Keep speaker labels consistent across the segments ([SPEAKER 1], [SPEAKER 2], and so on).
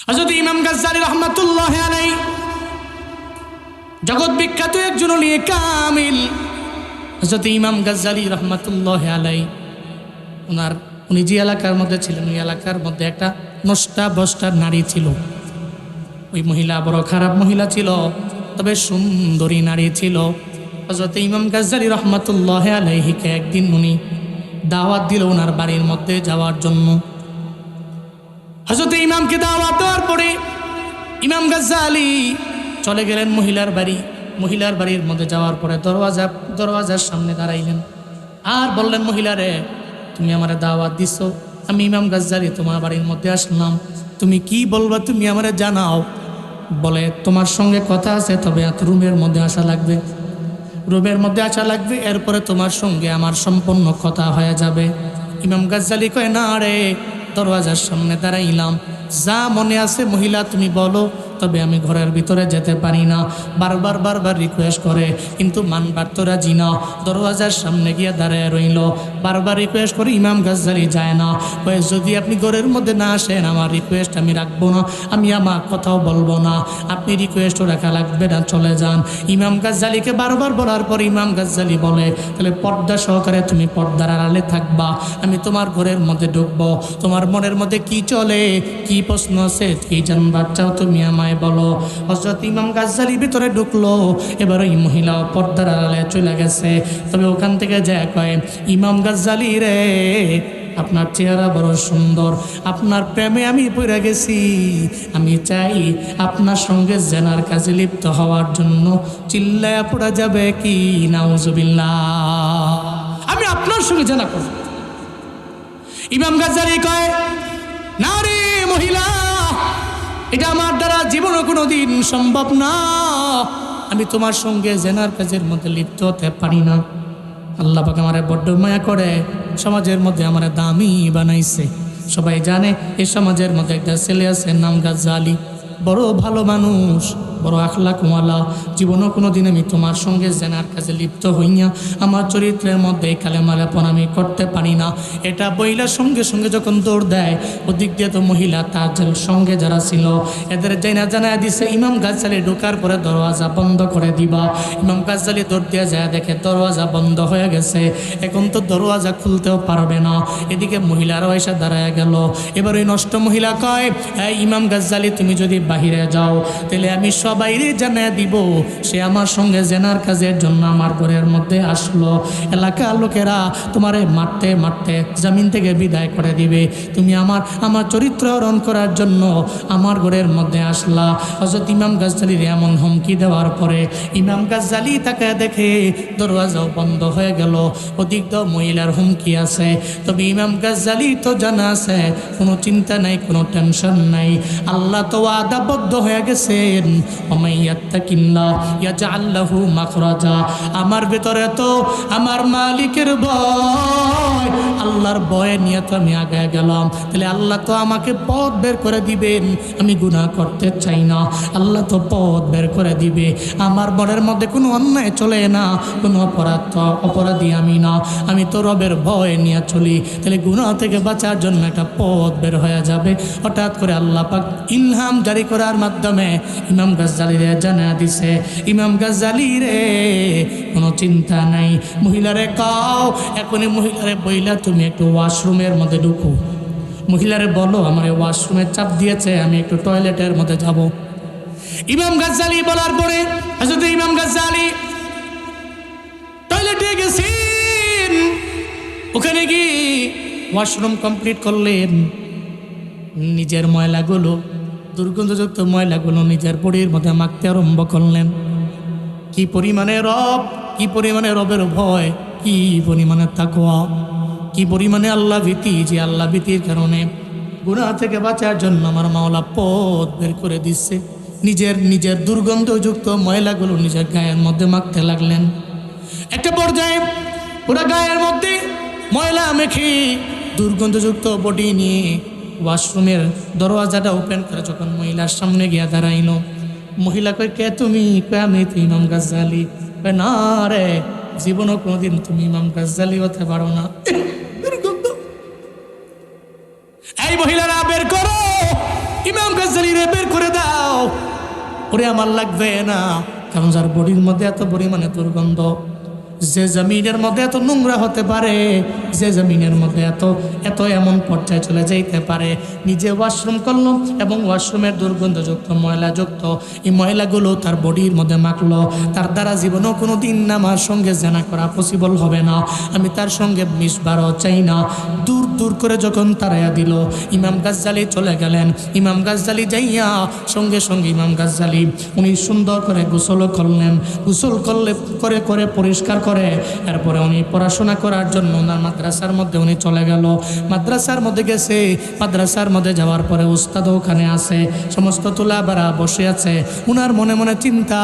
[SPEAKER 1] হযরত ইমাম গাজ্জালী রাহমাতুল্লাহি আলাইহি জগৎ বিখ্যাত একজন ওলি কামিল। হযরত ইমাম গাজ্জালী রাহমাতুল্লাহি আলাইহি উনি যে এলাকার মধ্যে ছিলেন, ওই এলাকার মধ্যে একটা নষ্টা বষ্টা নারী ছিল। ওই মহিলা বড় খারাপ মহিলা ছিল, তবে সুন্দরী নারী ছিল। হযরত ইমাম গাজ্জালী রাহমাতুল্লাহি আলাইহিকে একদিন উনি দাওয়াত দিল ওনার বাড়ির মধ্যে যাওয়ার জন্য। হযরত ইমামকে দাওয়াত দেওয়ার পরে ইমাম গাজ্জালী চলে গেলেন মহিলার বাড়ি। মহিলার বাড়ির মধ্যে যাওয়ার পরে দরওয়াজার সামনে দাঁড়াইলেন আর বললেন, মহিলারে, তুমি আমারে দাওয়াত দিছো, আমি ইমাম গাজ্জালী তোমার বাড়ির মধ্যে আসলাম, তুমি কি বলবা তুমি আমারে জানাও। বলে, তোমার সঙ্গে কথা আছে, তবে রুমের মধ্যে আসা লাগবে, রুমের মধ্যে আসা লাগবে, এরপরে তোমার সঙ্গে আমার সম্পূর্ণ কথা হয়ে যাবে। ইমাম গাজ্জালী কয়, না রে, দরওয়াজার সামনে দাঁড়াইলাম, যা মনে আছে মহিলা তুমি বলো, তবে আমি ঘরের ভিতরে যেতে পারি না। বারবার রিকোয়েস্ট করে, কিন্তু মানবার তো রাজি না। দরওয়াজার সামনে গিয়ে দাঁড়ায় রইল, বারবার রিকোয়েস্ট করে, ইমাম গাজ্জালী যায় না। কয়ে, যদি আপনি ঘরের মধ্যে না আসেন আমার রিকোয়েস্ট আমি রাখবো না, আমি আমার কথাও বলবো না, আপনি রিকোয়েস্টও রাখা লাগবে না, চলে যান। ইমাম গাজ্জালীকে বারবার বলার পর ইমাম গাজ্জালী বলে, তাহলে পর্দা সহকারে তুমি পর্দার আড়ালে থাকবা, আমি তোমার ঘরের মধ্যে ঢুকবো, তোমার মনের মধ্যে কি চলে, কি প্রশ্ন আছে, কি জানবার চাও তুমি আমায় বলো। হযরত ইমাম গাজ্জালী ভিতরে ঢুকলো, এবার ওই মহিলা পর্দার আড়ালে চলে গেছে। তবে ওখান থেকে যায় কয়, ইমাম গাজ্জালী রে, আপনার চেহারা বড় সুন্দর, আপনার প্রেমে আমি পড়ে গেছি, আমি চাই আপনার সঙ্গে জেনার কাজে লিপ্ত হওয়ার জন্য। চিল্লায়া পড়া যাবে কি নাউজুবিল্লাহ, আমি আপনার সঙ্গে জেনা করব। ইমাম গাজ্জালী কয়, না রে মহিলা, এটা আমার দ্বারা জীবনে কোনো দিন সম্ভব না, আমি তোমার সঙ্গে জেনার কাজের মধ্যে লিপ্ত হতে পারি না। আল্লাহ পাক আমারে বড্ড মায়া করে, সমাজের মধ্যে আমার দামি বানাইছে। সবাই জানে এই সমাজের মধ্যে একটা ছেলে আছে, নাম গাজ্জালী, বড় ভালো মানুষ, বড় আখলাকওয়ালা। জীবনও কোনো দিন আমি তোমার সঙ্গে জেনার কাজে লিপ্ত হইয়া আমার চরিত্রের মধ্যে এই কালেমালাপন আমি করতে পারি না। এটা বইলার সঙ্গে সঙ্গে যখন দৌড় দেয়, ওদিক দিয়ে তো মহিলা তার সঙ্গে যারা ছিল এদের জানায় দিছে, ইমাম গাজ্জালী ঢোকার পরে দরওয়াজা বন্ধ করে দিবা। ইমাম গাজ্জালী দৌড় দিয়ে যায়, দেখে দরওয়াজা বন্ধ হয়ে গেছে, এখন তো দরওয়াজা খুলতেও পারবে না। এদিকে মহিলারাও এসে দাঁড়ায় গেল। এবার ওই নষ্ট মহিলা কয়, এই ইমাম গাজ্জালী, তুমি যদি বাহিরে যাও তাহলে আমি সবাইরে জানিয়ে দিব সে আমার সঙ্গে জেনার কাজের জন্য আমার ঘরের মধ্যে আসলো। এলাকার লোকেরা তোমারে মারতে মারতে জমিন থেকে বিদায় করে দিবে। তুমি আমার চরিত্র হরণ করার জন্য আমার ঘরের মধ্যে আসলা। হযরত ইমাম গাজ্জালীর এমন হুমকি দেওয়ার পরে ইমাম গাজ্জালী তাকে দেখে দরওয়াজাও বন্ধ হয়ে গেল। ওদিক তো মহিলার হুমকি আছে, তবে ইমাম গাজ্জালী তো জানা আছে, কোনো চিন্তা নাই, কোনো টেনশন নাই। আল্লাহ তো ওয়াদাবদ্ধ হয়ে গেছেন, আমার ভিতরে তো আমার মালিকের ভয়, আল্লাহর ভয় নিয়ে তো আমি আগে গেলাম, তাহলে আল্লাহ তো আমাকে পথ বের করে দিবেন। আমি গুনাহ করতে চাই না, আল্লাহ তো পথ বের করে দিবে। আমার মনের মধ্যে কোনো অন্যায় চলে না, কোনো অপরাধী আমি না, আমি তো রবের ভয় নিয়ে চলি, তাহলে গুনাহ থেকে বাঁচার জন্য একটা পথ বের হয়ে যাবে। হঠাৎ করে আল্লাহ পাক ইলহাম জারি করার মাধ্যমে ইমাম গাজ্জালী রে জানা দিছে, ইমাম গাজ্জালী রে, কোনো চিন্তা নাই, মহিলারে কাও, এখনই মহিলারে বইলা তুমি একটু ওয়াশরুমের মধ্যে ঢুকো। মহিলারে বলো, আমার ওয়াশরুমের চাপ দিয়েছে, আমি একটু টয়লেটের মধ্যে যাব। ইমাম গাজ্জালী বলার পরে হযরত ইমাম গাজ্জালী টয়লেটে গেছেন। ওখানে গিয়ে ওয়াশরুম কমপ্লিট করলেন। নিজের ময়লাগুলো, দুর্গন্ধযুক্ত ময়লাগুলো নিজের বডির মধ্যে মাখতে আরম্ভ করলেন। কি পরিমাণে রব, কি পরিমাণে রবের ভয়, কি পরিমাণে তাকওয়া, কি পরিমাণে আল্লাহ ভীতি, যে আল্লাহ ভীতির কারণে গুনাহ থেকে বাঁচার জন্য আমার মাওলা পথ বের করে দিচ্ছে। নিজের দুর্গন্ধযুক্ত ময়লাগুলো নিজের গায়ের মধ্যে মাখতে লাগলেন। একটা পর্যায়ে পুরো গায়ের মধ্যে ময়লা মেখে দুর্গন্ধযুক্ত বডি নিয়ে ওয়াশরুমের দরওয়াজাটা ওপেন করে যখন মহিলার সামনে গিয়া দাঁড়াইল, মহিলা কয়, কে তুমি? কয়, আমি তো ইমাম গাজ্জালী। কয়, না রে, জীবনও কোনোদিন তুমি ইমাম গাজ্জালী হতে পারো না। এই মহিলারা বের করো, ইমাম গাজ্জালী গাজ্জালীরে বের করে দাও। ওরে আমার লাগবে না, কারণ যার বডির মধ্যে এত পরিমাণে দুর্গন্ধ, যে জমিনের মধ্যে এত নোংরা হতে পারে, যে জমিনের মধ্যে এত এমন পর্যায়ে চলে যাইতে পারে, নিজে ওয়াশরুম করলো এবং ওয়াশরুমের দুর্গন্ধযুক্ত ময়লাযুক্ত এই ময়লাগুলো তার বডির মধ্যে মাখলো, তার দ্বারা জীবনেও কোনো দিন আমার সঙ্গে জেনা করা পসিবল হবে না, আমি তার সঙ্গে মিশবারও চাই না। দূর দূর করে যখন তারাইয়া দিল, ইমাম গাজ্জালী চলে গেলেন। ইমাম গাজ্জালী যাইয়া সঙ্গে সঙ্গে ইমাম গাজ্জালী উনি সুন্দর করে গোসল করলেন। গোসল করলে করে করে পরিষ্কার করে এরপরে উনি পড়াশোনা করার জন্য ওনার মাদ্রাসার মধ্যে উনি চলে গেল। মাদ্রাসার মধ্যে গেছে, মাদ্রাসার মধ্যে যাওয়ার পরে উস্তাদও ওখানে আছে, সমস্ত তুলাবারা বসে আছে। উনার মনে মনে চিন্তা,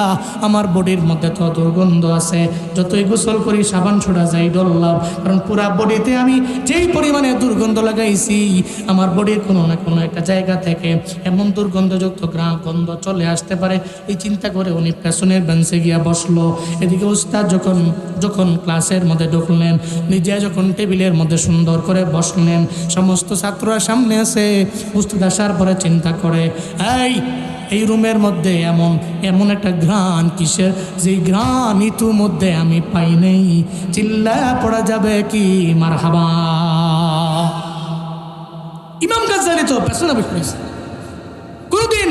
[SPEAKER 1] আমার বডির মধ্যে তো দুর্গন্ধ আছে, যতই গোসল করি সাবান ছোড়া যাই ডল্লাম, কারণ পুরা বডিতে আমি যেই পরিমাণে দুর্গন্ধ লাগাইছি, আমার বডির কোনো না কোনো একটা জায়গা থেকে এমন দুর্গন্ধযুক্ত গ্রাম গন্ধ চলে আসতে পারে। এই চিন্তা করে উনি পেছনের বেঞ্চে গিয়া বসলো। এদিকে উস্তাদ যখন ক্লাসের মধ্যে ঢুকলেন, নিজে যখন টেবিলের মধ্যে সুন্দর করে বসলেন, সমস্ত ছাত্ররা সামনে আছে। উস্তাদ আসার পরে চিন্তা করে, এই রুমের মধ্যে এমন একটা ঘ্রাণ কিসের, যেই ঘ্রাণ ইতিমধ্যে আমি পাই নেই, চিল্লা পড়া যাবে কি মারহাবা। ইমাম গাজ্জালী তো পেছনে বসে, কোনোদিন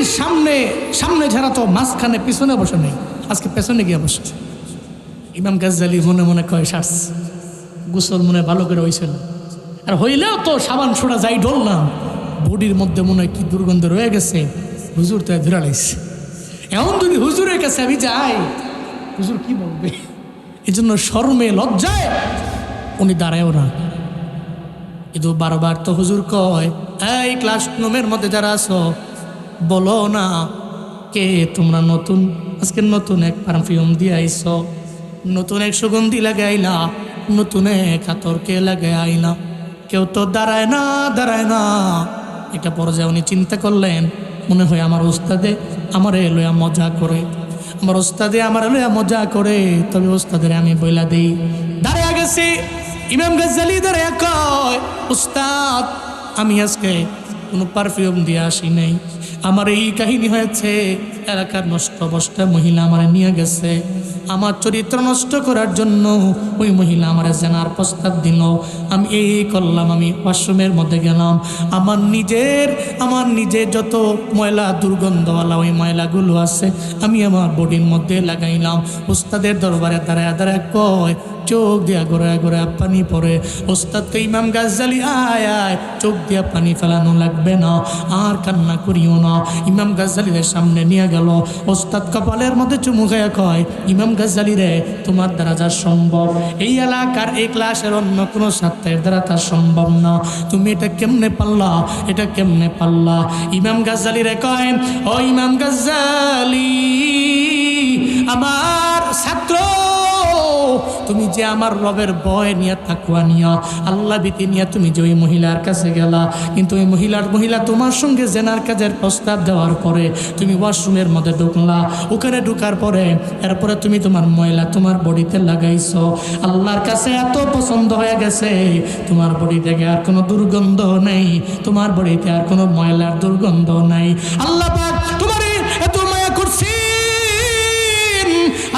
[SPEAKER 1] সামনে ঝাড়া তো মাঝখানে পিছনে বসে নেই, আজকে পেছনে গিয়ে বসেছে। ইমাম গাজ্জালী মনে মনে কয়, শ্বাস গোসল মনে ভালো করে হয়েছিল, আর হইলেও তো সাবান ছোড়া যাই ডললাম, বডির মধ্যে মনে হয় কি দুর্গন্ধ রয়ে গেছে। হুজুর তো ধরে লাইছে, এমন যদি হুজুরের কাছে আমি যাই, হুজুর কি বলবে? এই জন্য শরমে লজ্জায় উনি দাঁড়ায়ও না। কিন্তু বারবার তো হুজুর কয়, এই ক্লাসরুমের মধ্যে যারা আছো বলো না, কে তোমরা আজকে নতুন এক পারফিউম দিয়ে আইস, নতুন এক সুগন্ধি লাগে আইলা, নতুন এক হাতরকে লাগে আইলা, কেউ তো দাঁড়ায় না। এটা পর্যায়ে উনি চিন্তা করলেন, মনে হয় আমার ওস্তাদে আমার লইয়া মজা করে, তবে ওস্তাদের আমি বইলা দেই। দাঁড়ায় গেছি, ইমাম গাজ্জালী দাঁড়ায় কয়, উস্তাদ আমি আজকে কোনো পারফিউম দিয়ে আসি নাই, আমার এই কাহিনী হয়েছে, এলাকার নষ্ট বস্তা মহিলা আমার নিয়ে গেছে, আমার চরিত্র নষ্ট করার জন্য ওই মহিলা আমার জানার প্রস্তাব দিল, আমি এই করলাম, আমি ওয়াশরুমের মধ্যে গেলাম, আমার নিজের যত ময়লা দুর্গন্ধওয়ালা ওই ময়লাগুলো আছে আমি আমার বডির মধ্যে লাগাইলাম। উস্তাদের দরবারে দাঁড়ায় কয়, চোখ দিয়া গোড়া পানি পড়ে। ওস্তাদ তো ইমাম গাজ্জালী, আয় চোখ দিয়া পানি ফেলানো লাগবে না, আর কান্না করিও না। ইমাম গাজ্জালীর সামনে নিয়ে গেল। ওস্তাদ কপালের মধ্যে চুমু খেয়ে কয়, ইমাম গাজ্জালী রে, তোমার দ্বারা যা সম্ভব এই এলাকার এই ক্লাসের অন্য কোনো ছাত্রের দ্বারা তা সম্ভব না, তুমি এটা কেমনে পারলা? ইমাম গাজ্জালী রে কয়, ও ইমাম গাজ্জালী, আমার ছাত্র, তুমি যে আমার রবের ভয় নিয়ে, তাকওয়া নিয়া, আল্লাহ ভীতি নিয়ে তুমি যে ওই মহিলার কাছে গেলা, কিন্তু ওই মহিলা তোমার সঙ্গে জেনার কাজের প্রস্তাব দেওয়ার পরে তুমি ওয়াশরুমের মধ্যে ঢুকলা, ওখানে ঢুকার পরে এরপরে তুমি তোমার ময়লা তোমার বডিতে লাগাইছো, আল্লাহর কাছে এত পছন্দ হয়ে গেছে, তোমার বডি থেকে আর কোনো দুর্গন্ধ নেই, তোমার বডিতে আর কোনো ময়লার দুর্গন্ধ নাই। আল্লাহ পাক তোমারে এত মায়া করছেন,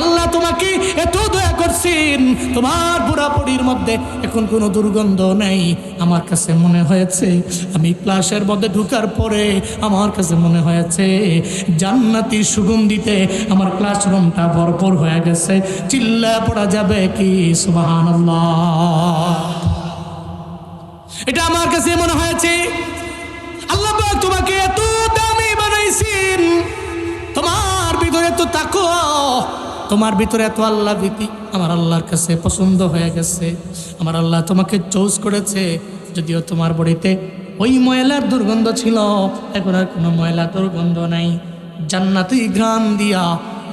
[SPEAKER 1] আল্লাহ তোমাকে এত দয়া করছেন, তোমার পুরা বডির মধ্যে এখন কোনো দুর্গন্ধ নেই। আমার কাছে মনে হয়েছে, আমি ক্লাসের মধ্যে ঢুকার পরে আমার কাছে মনে হয়েছে জান্নাতি সুগন্ধিতে আমার ক্লাসরুমটা ভরপুর হয়ে গেছে। চিল্লা পড়া যাবে কি সুবহানাল্লাহ? এটা আমার কাছে মনে হয়েছে। আল্লাহ পাক তোমাকে এত দামি বানাইছেন, তোমার ভিতরে এত তাকওয়া, তোমার ভিতরে এত আল্লাহ ভীতি, আমার আল্লাহর কাছে পছন্দ হয়ে গেছে। আমার আল্লাহ তোমাকে চুজ করেছে, যদিও তোমার বডিতে ওই ময়লার দুর্গন্ধ ছিল, এখন আর কোনো ময়লা দুর্গন্ধ নাই। জান্নাতি ঘ্রাণ দিয়া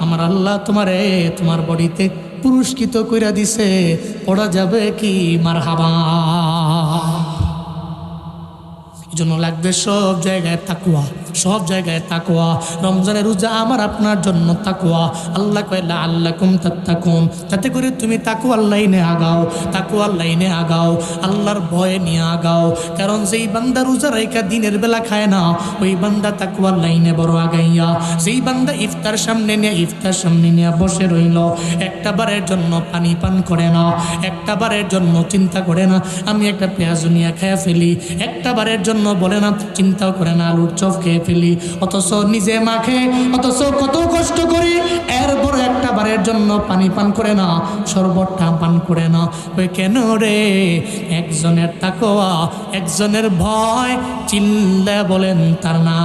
[SPEAKER 1] আমার আল্লাহ তোমার বডিতে পুরস্কৃত কইরা দিছে। পড়া যাবে কি মারহাবা? এই জন্য লাগবে সব জায়গায় তাকওয়া। সব জায়গায় তাকওয়া। রমজানের রোজা আমার আপনার জন্য তাকওয়া। আল্লাহ কয় লাআল্লাকুম তাত্তাকুন, যাতে করে তুমি তাকওয়ার লাইনে আগাও, তাকওয়ার লাইনে আগাও, আল্লাহর ভয় নিয়ে আগাও। কারণ যেই বান্দা রোজা রাইখা দিনের বেলা খায় না, ওই বান্দা তাকওয়ার লাইনে বড় আগাইয়া। যেই বান্দা ইফতার সামনে নিয়ে বসে রইল, একটা বারের জন্য পানি পান করে না, একটা বারের জন্য চিন্তা করে না আমি একটা পেঁয়াজ নিয়ে খেয়ে ফেলি, একটা বারের জন্য বলে না চিন্তাও করে না আলুর চপ খেয়ে ফেলি, অথচ নিজে মাখে, অথচ কত কষ্ট করি, এরপর একটা বারের জন্য পানি পান করে না, শরবতটা পান করে না। ওই কেন রে? একজনের তাকওয়া, একজনের ভয়, চিল্লা বলেন তার না।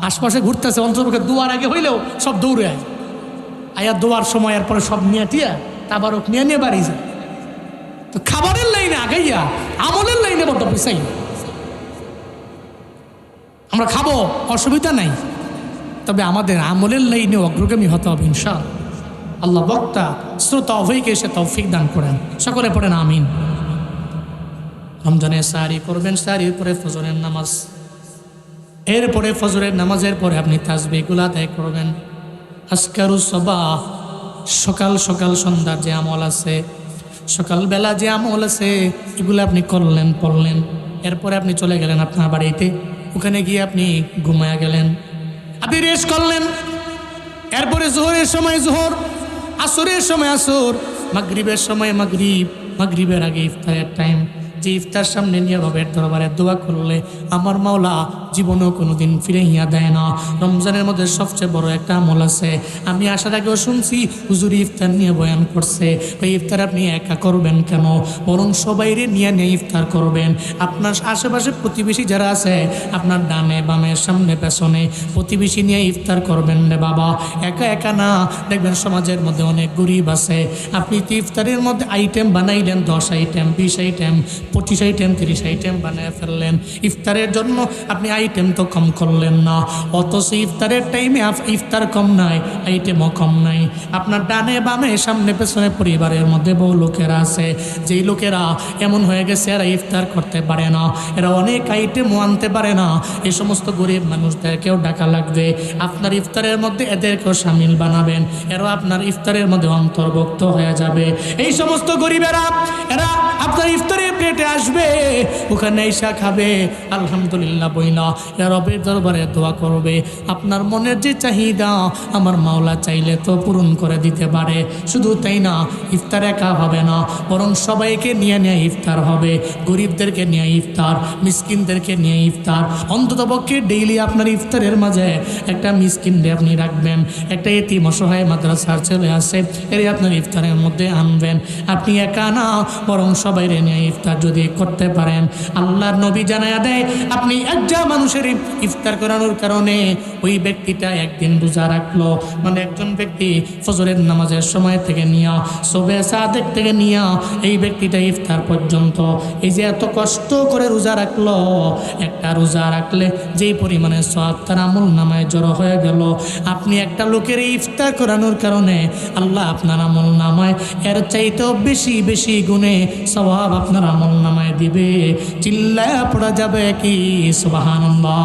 [SPEAKER 1] আশপাশে ঘুরতেছে, অন্তর্পক্ষে দুয়ার আগে হইলেও সব দৌড়ে আয়, আয়া দোয়ার সময় এরপরে সব নিয়ে টিয়া তাবারক নিয়ে বাড়ি যায়। তো খাবারের লাইনে আগাইয়া আমলের লাইনে বড্ড পিছাই। আমরা খাবো, অসুবিধা নাই, তবে আমাদের আমলের লাইনে অগ্রগামী হতে হবে ইনশাআল্লাহ। আল্লাহ বক্তা শ্রোতা উভয়কে এসে তৌফিক দান করেন, সকলে পড়েন আমিন। রমজানে সাহারি করবেন, সাহারির পরে ফজরের নামাজ, এরপরে ফজরের নামাজের পরে আপনি তাসবিহগুলো আদায় করবেন। আজকারুস সাবাহ, সকাল সকাল সন্ধ্যার যে আমল আছে, সকালবেলা যে আমল আছে, এগুলো আপনি করলেন, পড়লেন, এরপরে আপনি চলে গেলেন আপনার বাড়িতে, ওখানে গিয়ে আপনি ঘুমায়া গেলেন, আপনি রেস্ট করলেন। এরপরে জোহরের সময় জোহর, আসরের সময় আসর, মাগরিবের সময় মাগরিব, মাগরিবের আগে ইফতারের টাইম। যে ইফতার সামনে নিয়ে রবের দরবারে দোয়া করলে আমার মাওলা জীবনেও কোনোদিন ফিরাইয়া দেয় না। রমজানের মধ্যে সবচেয়ে বড় একটা আমল আছে, আমি আসার আগেও শুনছি হুজুর ইফতার নিয়ে বয়ান করছে। ওই ইফতার আপনি একা করবেন কেন, বরং সবাইরে নিয়ে ইফতার করবেন। আপনার আশেপাশে প্রতিবেশী যারা আছে, আপনার ডানে বামে সামনে পেছনে প্রতিবেশী নিয়ে ইফতার করবেন রে বাবা, একা একা না। দেখবেন সমাজের মধ্যে অনেক গরিব আছে, আপনি তো ইফতারের মধ্যে আইটেম বানাইলেন 10 আইটেম, 20 আইটেম, 25 আইটেম, 30 আইটেম বানিয়ে ফেললেন। ইফতারের জন্য আপনি আইটেম তো কম করলেন না, অথচ ইফতারের টাইমে ইফতার কম নাই, আইটেমও কম নাই। আপনার ডানে বামে সামনে পেছনে পরিবারের মধ্যে বহু লোকেরা আছে, যেই লোকেরা এমন হয়ে গেছে এরা ইফতার করতে পারে না, এরা অনেক আইটেমও আনতে পারে না। এই সমস্ত গরিব মানুষদেরকেও ডাকা লাগবে, আপনার ইফতারের মধ্যে এদেরকেও সামিল বানাবেন, এরাও আপনার ইফতারের মধ্যে অন্তর্ভুক্ত হয়ে যাবে। এই সমস্ত গরিবেরা এরা আপনার ইফতারের প্লেটে আসবে, ওখানে এসা খাবে, আলহামদুলিল্লাহ বইলা রবের দরবারে দোয়া করবে। আপনার মনের যে চাহিদা আমার মাওলা চাইলে তো পূরণ করে দিতে পারে। শুধু তাই না, ইফতার একা হবে না, বরং সবাইকে নিয়ে ইফতার হবে। গরিবদেরকে নিয়ে ইফতার, মিসকিনদেরকে নিয়ে ইফতার। অন্ততপক্ষে ডেইলি আপনার ইফতারের মাঝে একটা মিসকিনকে আপনি রাখবেন, একটা এতিম অসহায় মাদ্রাসার ছেলে আছে, এর আপনার ইফতারের মধ্যে আনবেন। আপনি একা না, বরং সবাইরে নিয়ে ইফতার যদি করতে পারেন, আল্লাহর নবী জানায়া দেয় আপনি একজন মানুষের ইফতার করানোর কারণে ওই ব্যক্তিটা একদিন রোজা রাখলো, মানে একজন ব্যক্তি ফজরের নামাজের সময় থেকে নিয়া সুবহে সাদেক থেকে নিয়া এই ব্যক্তিটা ইফতার পর্যন্ত এই যে এত কষ্ট করে রোজা রাখলো, একটা রোজা রাখলে যেই পরিমাণে সওয়াব তার আমল নামায় জড়ো হয়ে গেল, আপনি একটা লোকের ইফতার করানোর কারণে আল্লাহ আপনার আমল নামায় এর চাইতেও বেশি বেশি গুণে সওয়াব আপনার আমল নামায় দিবে। চিল্লায়া পড়া যাবে কি সুবহানাল্লাহ।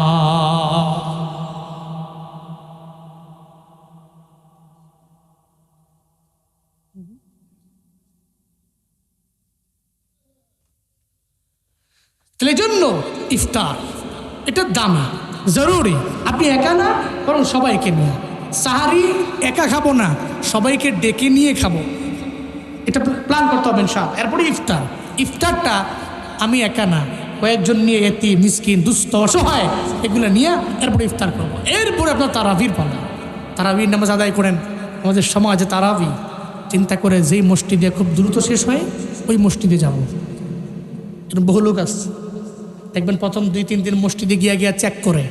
[SPEAKER 1] তাহলে জন্য ইফতার এটা দামি, জরুরি। আপনি একা না, বরং সবাইকে নিয়ে। সাহারি একা খাবো না, সবাইকে ডেকে নিয়ে খাবো, এটা প্ল্যান করতে হবে ইনশাআল্লাহ। এরপরে ইফতার, ইফতারটা আমি একা না, কয়েকজন নিয়ে, এতিম মিসকিন দুস্থ অসহায় এগুলো নিয়ে এরপরে ইফতার করবো। এরপরে আপনার তারাবির পালা, তারাবির নামাজ আদায় করেন। আমাদের সমাজে তারাবি চিন্তা করে যেই মসজিদে খুব দ্রুত শেষ হয় ওই মসজিদে যাবো। এরকম বহু লোক আসছে, দেখবেন প্রথম 2-3 দিন মসজিদে গিয়া চেক করে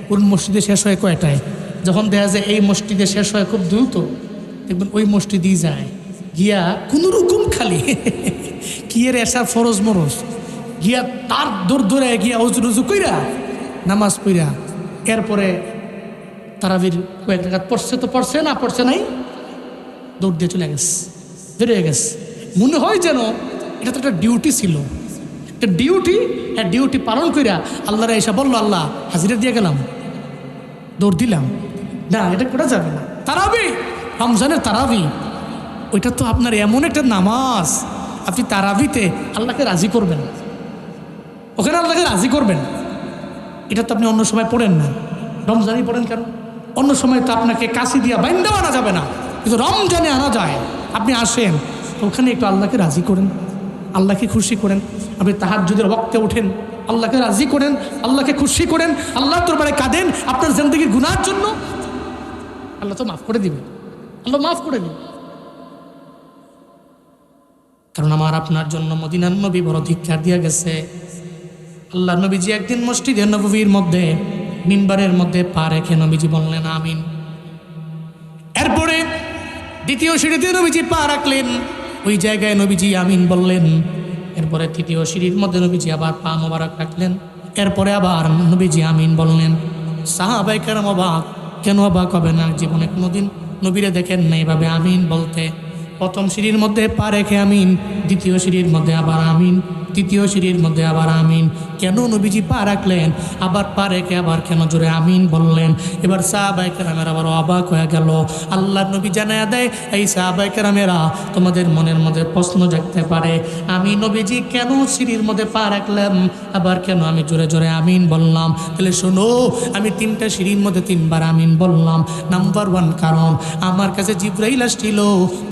[SPEAKER 1] কোন মসজিদে শেষ হয় কয়টায়। যখন দেখা যায় এই মসজিদে শেষ হয় খুব দ্রুত, দেখবেন ওই মসজিদেই যায়, গিয়া কোনো রকম খালি কি এর এসার ফরজ মরজ গিয়া তার দৌড় ধরে গিয়া উজু কইরা নামাজ পইরা এরপরে তারাবির কয়েক রাকাত পড়ছে তো পড়ছে, না পড়ছে নাই, দৌড় দিয়ে চলে গেছে, বেরিয়ে গেছে। মনে হয় যেন এটা তো একটা ডিউটি ছিল, একটা ডিউটি, হ্যাঁ ডিউটি পালন কইরা আল্লাহরা এসে বললো আল্লাহ হাজিরা দিয়ে গেলাম, দৌড় দিলাম, না এটা করা যাবে না। তারাবি, রমজানের তারাবি, ওইটা তো আপনার এমন একটা নামাজ, আপনি তারাবিতে আল্লাহকে রাজি করবেন, ওখানে আল্লাহকে রাজি করবেন। এটা তো আপনি অন্য সময় পড়েন না, রমজানই পড়েন কেন? অন্য সময় তো আপনাকে কাশি দিয়া বাইন্দাও আনা যাবে না, কিন্তু রমজানে আনা যায়। আপনি আসেন তো ওখানে একটু আল্লাহকে রাজি করেন, আল্লাহকে খুশি করেন। আপনি তাহাজ্জুদের ওয়াক্তে ওঠেন, আল্লাহকে রাজি করেন, আল্লাহকে খুশি করেন, আল্লাহর দরবারে কাঁদেন আপনার জিন্দেগির গুনার জন্য। আল্লাহ তো মাফ করে দিবে, আল্লাহ মাফ করে দিবে। কারণ আমার আপনার জন্য মদিনার নবী বড় ধিক্কার দিয়া গেছে। আল্লাহ নবীজি একদিন মসজিদে নববীর মধ্যে মিম্বারের মধ্যে পা রেখে নবীজি বললেন আমিন। এরপরে দ্বিতীয় সিঁড়িতে নবীজি পা রাখলেন, ওই জায়গায় নবীজি আমিন বললেন। এরপরে তৃতীয় সিঁড়ির মধ্যে নবীজি আবার পা মোবারক রাখলেন, এরপরে আবার নবীজি আমিন বললেন। সাহাবায়ে কেরাম অবাক, কেন অবাক হবে না? জীবনে কোনোদিন নবীরে দেখেন না এইভাবে আমিন বলতে। প্রথম সিঁড়ির মধ্যে পা রেখে আমিন, দ্বিতীয় সিঁড়ির মধ্যে আবার আমিন, তৃতীয় সিঁড়ির মধ্যে আবার আমিন। কেন নবীজি পা রাখলেন, আবার পা রেখে আবার কেন জোরে আমিন বললেন? এবার সাহাবায়ে কেরামের আবার অবাক হয়ে গেল। আল্লাহর নবী জানায়া দেয়, এই সাহাবায়ে কেরামেরা, তোমাদের মনের মধ্যে প্রশ্ন জাগতে পারে আমি নবীজি কেন সিঁড়ির মধ্যে পা রাখলাম, আবার কেন আমি জোরে জোরে আমিন বললাম? তাহলে শোনো, আমি 3টা সিঁড়ির মধ্যে 3বার আমিন বললাম। নাম্বার 1 কারণ আমার কাছে জিব্রাইল আসছিল,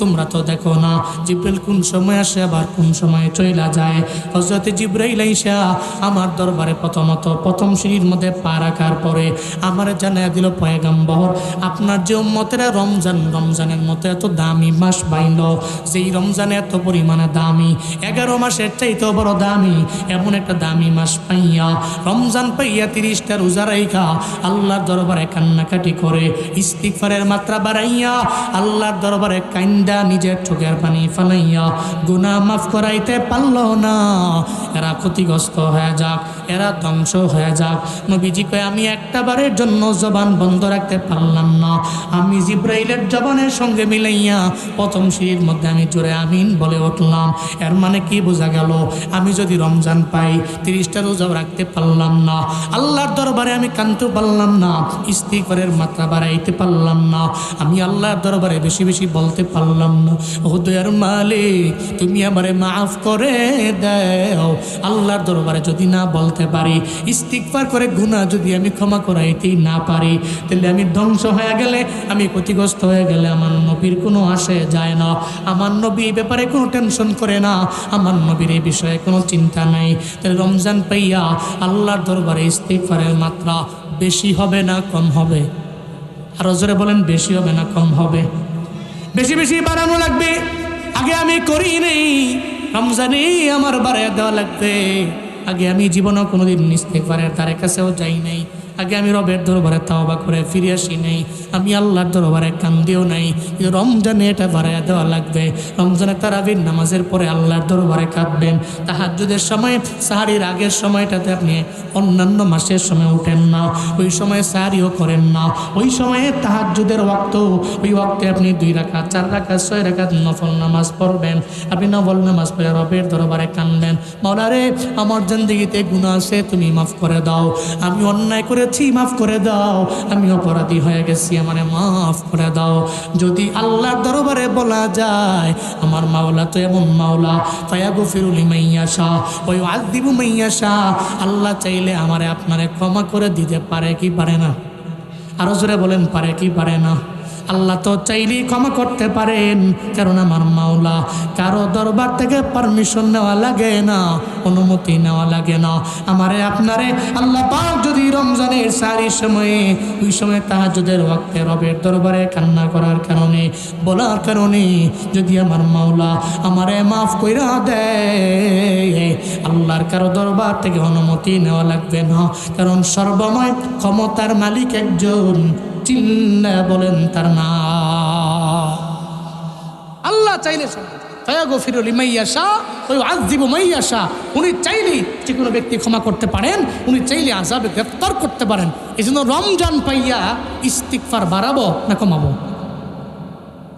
[SPEAKER 1] তোমরা তো দেখো না জিব্রাইল কোন সময় আসে আবার কোন সময় চইলা যায়। হযরতে জিব্রাইল আইসা আমার দরবারে প্রথম সিঁড়ির মধ্যে পা রাখার পরে আমার জানায়া দিল, পয়গম্বর আপনার যে উম্মতেরা রমজানের মতো এত দামি মাস পাইল, যেই রমজানে এত পরিমাণে দামি, 11 মাসের চাইতেও বড় দামি এমন একটা দামি মাস পাইয়া, রমজান পাইয়া 30টা রোজা রাইখা আল্লাহর দরবারে কান্নাকাটি করে ইস্তিগফারের মাত্রা বাড়াইয়া আল্লাহর দরবারে কান্দা নিজের চোখের পানি ফালাইয়া গুনাহ মাফ করাইতে পারল না। এরা ক্ষতিগ্রস্ত হয়ে যাক, এরা ধ্বংস হয়ে যাক। নবীজি কয় আমি একটা বারের জন্য জবান বন্ধ রাখতে পারলাম না, আমি জিব্রাইলের জবানের সঙ্গে মিলাইয়া প্রথম সিঁড়ির মধ্যে আমি জোরে আমিন বলে উঠলাম। এর মানে কি বোঝা গেল? আমি যদি রমজান পাই 30টা রোজাও রাখতে পারলাম না, আল্লাহর দরবারে আমি কানতে পারলাম না, ইস্তিগফারের মাত্রা বাড়াইতে পারলাম না, আমি আল্লাহর দরবারে বেশি বেশি বলতে পারলাম না, ও দয়ার মালিক তুমি আমারে মাফ করে দাও। আল্লাহর দরবারে যদি না বলতে পারি, ইস্তিগফার করে গুনাহ যদি আমি ক্ষমা করাইতেই না পারি, তাহলে আমি ধ্বংস হয়ে গেলে, আমি ক্ষতিগ্রস্ত হয়ে গেলে আমার নবীর কোনো আসে যায় না। আমার নবী এই ব্যাপারে কোনো টেনশন করে না, আমার নবীর এই বিষয়ে কোনো চিন্তা নেই। তাহলে রমজান পাইয়া আল্লাহর দরবারে ইস্তিগফারের মাত্রা বেশি হবে না কম হবে? আরো জোরে বলেন, বেশি হবে না কম হবে? বেশি বেশি বাড়ানো লাগবে। আগে আমি করি নেই, রমজানে আমার বাড়াইয়া দেওয়া লাগবে। আগে আমি জীবনেও কোনোদিন ইস্তিগফারের তার কাছেও যাই নাই, আগে আমি রবের দরবারে তাওবা করে ফিরে আসি নাই, আমি আল্লাহর দরবারে কান্দিও নাই। কিন্তু রমজানে এটা বাড়াইয়া দেওয়া লাগবে। রমজানে তারাবির নামাজের পরে আল্লাহর দরবারে কাঁদবেন। তাহাজ্জুদের সময়, সাহারির আগের সময়টাতে আপনি অন্যান্য মাসের সময় উঠেন না, ওই সময় সাহারিও করেন না, ওই সময়ে তাহাজ্জুদের ওয়াক্ত, ওই ওয়াক্তে আপনি 2 রাকাত 4 রাকাত 6 রাকাত নফল নামাজ পড়বেন। আপনি নফল নামাজ পড়ে রবের দরবারে কাঁদবেন, মাওলা রে আমার জিন্দেগিতে গুনাহ আছে তুমি মাফ করে দাও, আমি অন্যায় করে মাফ করে দাও, আমি অপরাধী হয়ে গেছি, আমারে মাফ করে দাও। যদি আল্লাহর দরবারে বলা যায়, আমার মাওলা তো এমন মাওলা, ফায়াগফিরু লিমান ইয়াশা ওয়া ইউআযযিবু মান ইয়াশা, আল্লাহ চাইলে আমারে আপনারে ক্ষমা করে দিতে পারে কি পারে না? আরো জোরে বলেন, পারে কি পারে না? আল্লাহ তো চাইলেই ক্ষমা করতে পারেন, কারণ আমার মাওলা কারো দরবার থেকে পারমিশন নেওয়া লাগে না, অনুমতি নেওয়া লাগে না। আমারে আপনারে আল্লাহ পাক যদি রমজানের সারির সময়ে, ওই সময় তাহাজ্জুদের ওয়াক্তে রবের দরবারে কান্না করার কারণে, বলার কারণে যদি আমার মাওলা আমারে মাফ কইরা দেয়, আল্লাহর কারো দরবার থেকে অনুমতি নেওয়া লাগবে না, কারণ সর্বময় ক্ষমতার মালিক একজন, চিল্লা বলেন তার নাম। আল্লাহ চাইলে ফায়াগফিরু লিমান ইয়াশা ওয়া ইউআযযিবু মান ইয়াশা, উনি চাইলে যে কোনো ব্যক্তি ক্ষমা করতে পারেন, উনি চাইলে আযাবে গ্রেফতার করতে পারেন। এই জন্য রমজান পাইয়া ইস্তিগফার বাড়াবো না কমাবো?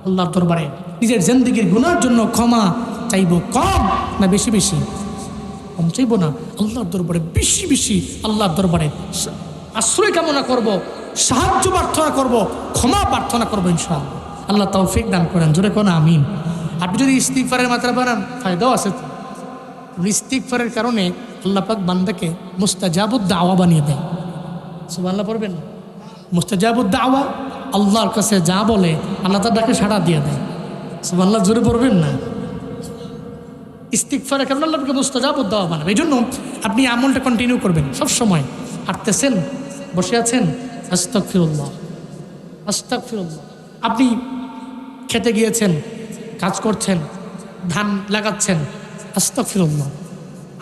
[SPEAKER 1] আল্লাহর দরবারে নিজের জিন্দেগির গুনার জন্য ক্ষমা চাইবো কম না বেশি বেশি? কম চাইবো না, আল্লাহর দরবারে বেশি বেশি আল্লাহর দরবারে আশ্রয় কামনা করব, সাহায্য প্রার্থনা করব, ক্ষমা প্রার্থনা করবো ইনশাআল্লাহ। আল্লাহ তৌফিক দান করেন, জোরে কোন আমিন। আপনি যদি ইস্তিগফারের মাত্রা বাড়ান ফায়দাও আছে। ইস্তিগফারের কারণে আল্লাহ পাক বান্দাকে মুস্তাজাবুদ দাওয়া বানিয়ে দেয়। সুবহানাল্লাহ পড়বেন। মুস্তাজাবুদ দাওয়া, আল্লাহর কাছে যা বলে আল্লাহ তার ডাকে সাড়া দিয়ে দেয়। সুবহানাল্লাহ জোরে পড়বেন না। ইস্তিগফারের কারণে আল্লাহ আপনাকে মুস্তাজাবুদ দাওয়া বানাবে। এই জন্য আপনি আমলটা কন্টিনিউ করবেন সবসময়। হাঁটতেছেন, বসে আছেন, আস্তাগফিরুল্লাহ আস্তাগফিরুল্লাহ। আপনি খেতে গিয়েছেন, কাজ করছেন, ধান লাগাচ্ছেন, আস্তাগফিরুল্লাহ।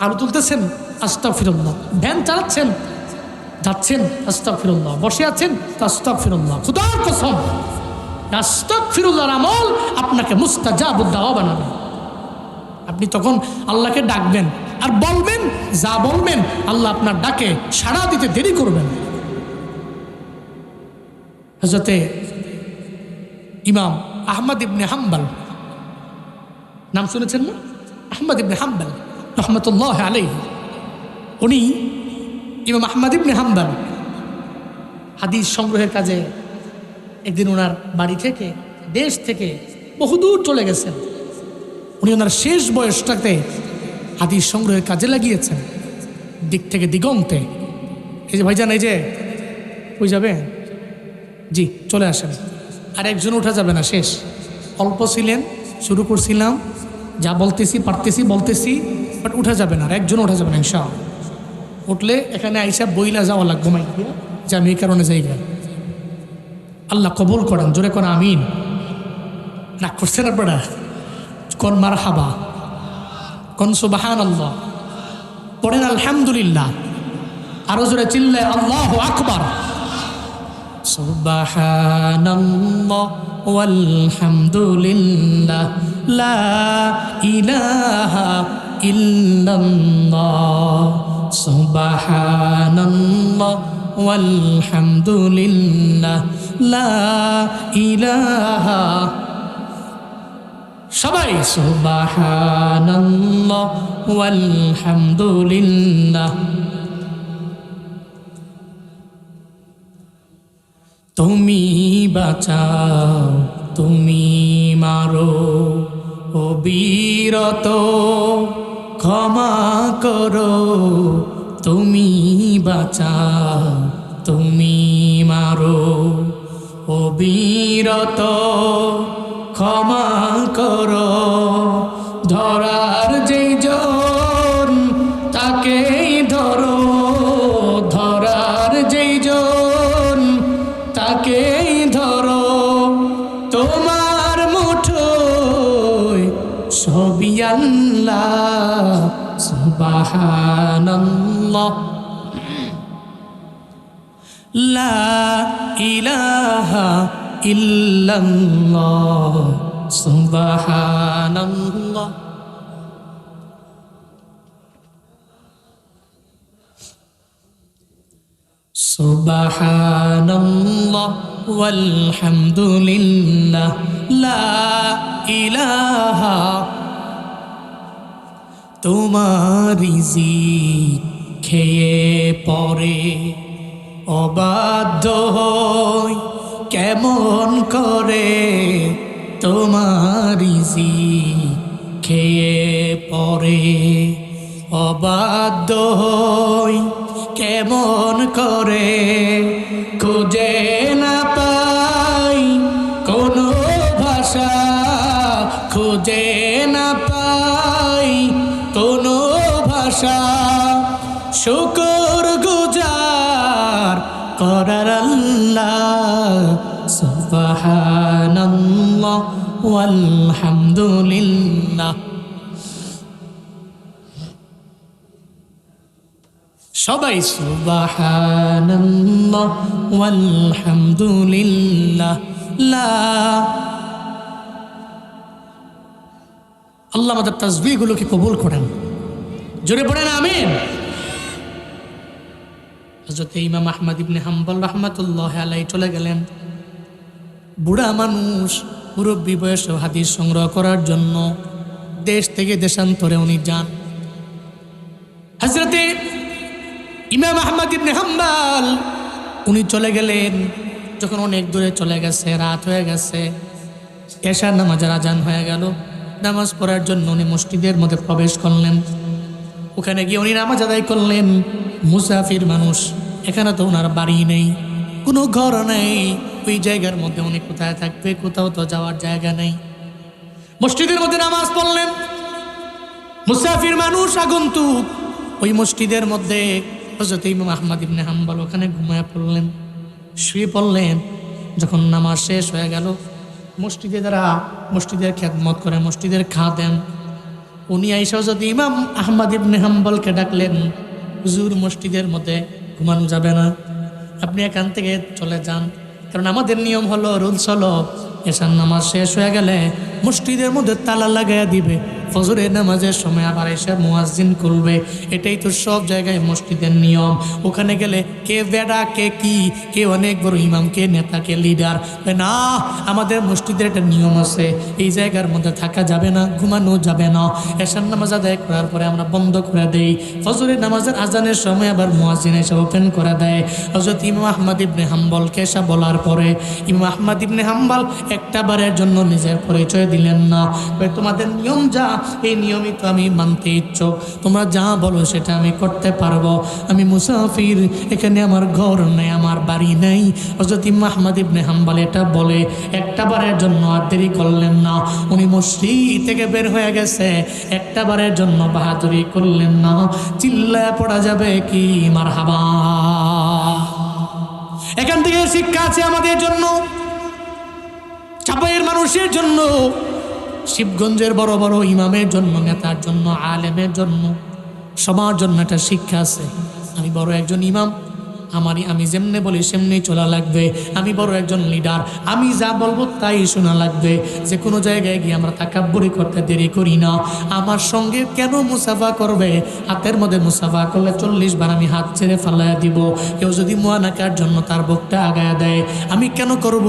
[SPEAKER 1] আলু তুলতেছেন, আস্তাগফিরুল্লাহ। ভ্যান চালাচ্ছেন, যাচ্ছেন, আস্তাগফিরুল্লাহ। বসে আছেন, আস্তাগফিরুল্লাহ। খুদার কসম, আস্তাগফিরুল্লাহর আমল আপনাকে মুস্তাজাবুদ দাওয়া বানাবে। আপনি তখন আল্লাহকে ডাকবেন আর বলবেন, যা বলবেন আল্লাহ আপনার ডাকে সাড়া দিতে দেরি করবেন। হযরতে ইমাম আহমদ ইবনে হাম্বল, নাম শুনেছেন না? আহমদ ইবনে হাম্বল রহমতুল্লাহ আলাইহি। উনি ইমাম আহমদ ইবনে হাম্বল হাদিস সংগ্রহের কাজে একদিন ওনার বাড়ি থেকে, দেশ থেকে বহুদূর চলে গেছেন। উনি ওনার শেষ বয়সটাতে হাদিস সংগ্রহের কাজে লাগিয়েছেন, দিক থেকে দিগন্তে। এই যে ভাইজান, এই যে কই যাবে? জি চলে আসেন। আর একজন উঠা যাবে না, শেষ। অল্প ছিলেন, শুরু করছিলাম, যা বলতেছি পারতেছি বলতেছি, বাট উঠা যাবে না, আর একজন উঠা যাবে না ইনশাআল্লাহ। উঠলে এখানে আইসা বইলা যাওয়া লাগবে মাইক দিয়ে যে আমি এই কারণে যাইবা। আল্লাহ কবুল করেন, জোরে কোন আমিন। রাগ করছেন আপনারা? কোন মারহাবা, কোন সুবহানাল্লাহ, পড়েন আলহামদুলিল্লাহ। আরো জোরে চিল্লায় আল্লাহু আকবার। সুবহানাল্লাহ ওয়ালহামদুলিল্লাহ লা ইলাহা ইল্লাল্লাহ। সুবহানাল্লাহ ওয়ালহামদুলিল্লাহ লা ইলাহা। সবাই সুবহানাল্লাহ ওয়ালহামদুলিল্লাহ। তুমি বাঁচাও, তুমি মারো, অবিরত ক্ষমা করো। তুমি বাঁচাও, তুমি মারো, অবিরত ক্ষমা করো। ধরার যেই জন তাকেই ধরো, ধরার যেই জন তাকেই ধরো। তোমার মুঠোয় সবই আল্লাহ। সুবহানাল্লাহ লা ইলাহা ইল্লাল্লাহ। সুবহানাল্লাহ। সুবহানাল্লাহ ওয়ালহামদুলিল্লাহ লা ইলাহা। তোমার রিজিক খেয়ে পরে অবাধ্য হই কেমন করে। তোমার রিজিক খেয়ে পরে অবাধ্য হই কেমন করে। খুঁজে না পাই কোনো ভাষা, খুঁজে না পাই কোনো ভাষা। শুকর গুজার করার আল্লাহ। সুবহানাল্লাহ ওয়ালহামদুলিল্লাহ। সবাই সুবহানাল্লাহ ওয়ালহামদুলিল্লাহ লা। আল্লাহ আমাদের তাসবিহগুলোকে কবুল করেন, জোরে পড়েন আমিন। হযরত ইমাম আহমদ ইবনে হাম্বল রাহমাতুল্লাহি আলাইহি চলে গেলেন। বুড়া মানুষ, মুরব্বী বয়সে হাদিস সংগ্রহ করার জন্য দেশ থেকে দেশান্তরে উনি যান। হযরতে ইমাম আহমদ ইবনে হাম্বল উনি চলে গেলেন। যখন অনেক দূরে চলে গেছে, রাত হয়ে গেছে, এশার নামাজের আজান হয়ে গেল। নামাজ পড়ার জন্য উনি মসজিদের মধ্যে প্রবেশ করলেন। ওখানে গিয়ে উনি নামাজ আদায় করলেন। মুসাফির মানুষ, এখানে তো ওনার বাড়ি নেই, কোনো ঘর নেই। ওই জায়গার মধ্যে উনি কোথায় থাকবে? কোথাও তো যাওয়ার জায়গা নেই। মসজিদের মধ্যে নামাজ পড়লেন। মুসাফির মানুষ, আগন্তুক। ওই মসজিদের মধ্যে হযরত ইমাম আহমদ ইবনে হাম্বল ওখানে ঘুমায় পড়লেন, শুয়ে পড়লেন। যখন নামাজ শেষ হয়ে গেল, মসজিদে যারা মসজিদের খেদমত করে, মসজিদের খাদেম, উনি আইসা হযরত ইমাম আহমদ ইবনে হাম্বলকে ডাকলেন, হুজুর মসজিদের মধ্যে ঘুমানো যাবে না, আপনি এখান থেকে চলে যান। কারণ আমাদের নিয়ম হলো, রুলস হলো, এশার নামাজ শেষ হয়ে গেলে মসজিদের মধ্যে তালা লাগাইয়া দিবে, ফজরের নামাজের সময় আবার এসে মুয়াজ্জিন করবে। এটাই তো সব জায়গায় মসজিদের নিয়ম। ওখানে গেলে কে বেড়া, কে কি, কে অনেক বড় ইমাম, কে নেতা, কে লিডার, না, আমাদের মসজিদের একটা নিয়ম আছে, এই জায়গার মধ্যে থাকা যাবে না, ঘুমানো যাবে না। এশার নামাজ আদায় করার পরে আমরা বন্ধ করে দেই, ফজরের নামাজের আজানের সময় আবার মুয়াজ্জিন এসে ওপেন করে দেয়। হযরত ইমাম আহমদ ইবনে হাম্বলকে এসে বলার পরে ইমাম আহমদ ইবনে হাম্বল একটা বারের জন্য নিজের পরিচয় দিলেন না। তোমাদের নিয়ম যা, এই নিয়মিত আমি মানতে ইচ্ছুক, তোমরা যা বলো সেটা আমি করতে পারবো। আমি মুসাফির, এখানে আমার ঘর নেই, আমার বাড়ি নেই। হযরত ইমাম আহমদ ইবনে হাম্বল এটা বলে একটা বারের জন্য আর দেরি করলেন না। উনি মসজিদ থেকে বের হয়ে গেছে, একটা বারের জন্য বাহাদুরি করলেন না। চিল্লায় পড়া যাবে কি মারহাবা। এখান থেকে শিক্ষা আছে আমাদের জন্য, চাপাইয়ের মানুষের জন্য, শিবগঞ্জের বড় বড় ইমামের জন্য, নেতার জন্য, আলেমের জন্য, সবার জন্য একটা শিক্ষা আছে। আমি বড় একজন ইমাম, আমি যেমনে বলি সেমনি চলা লাগবে। আমি বড় একজন লিডার, আমি যা বলবো তাই শোনা লাগবে। যে কোনো জায়গায় গিয়ে আমরা তাকাব্বুরি করতে দেরি করি না। আমার সঙ্গে কেন মুসাফা করবে? হাতের মধ্যে মুসাফা করলে 40 বার আমি হাত ছেড়ে ফালাইয়া দিব। কেউ যদি মুয়ানাকার জন্য তার বুকটা আগায়া দেয়, আমি কেন করব?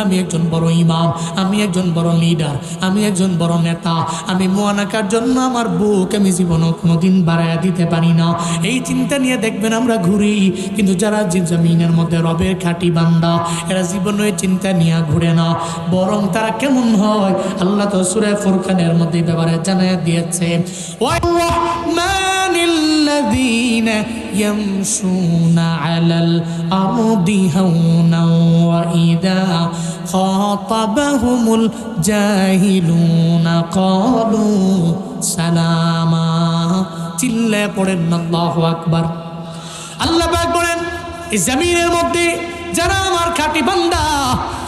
[SPEAKER 1] আমি একজন বড় ইমাম, আমি একজন বড় লিডার, আমি একজন বড় নেতা। আমি মুয়ানাকার জন্য আমার বুক আমি জীবনও কোনোদিন বাড়াইয়া দিতে পারি না। এই চিন্তা নিয়ে দেখবেন আমরা ঘুরি, কিন্তু যারা জমিনের মধ্যে রবের খাঁটি বান্দা, এরা জীবনে চিন্তা নিয়ে ঘুরে না। বরং তারা কেমন হয়? আল্লাহ তো সূরা ফুরকানের মধ্যে ব্যাপারে জানায় দিয়েছে, ওয়াল্লাযীনা ইয়ামশুনা আলাল আরদি হাওনা ওয়া ইযা খাতাবাহুমুল জাহিলুনা ক্বালু সালামা। চিল্লায় পড়েন আল্লাহু আকবার। আল্লাহ পাক বলেন, এই জমিনের মধ্যে যারা আমার খাঁটি বান্দা,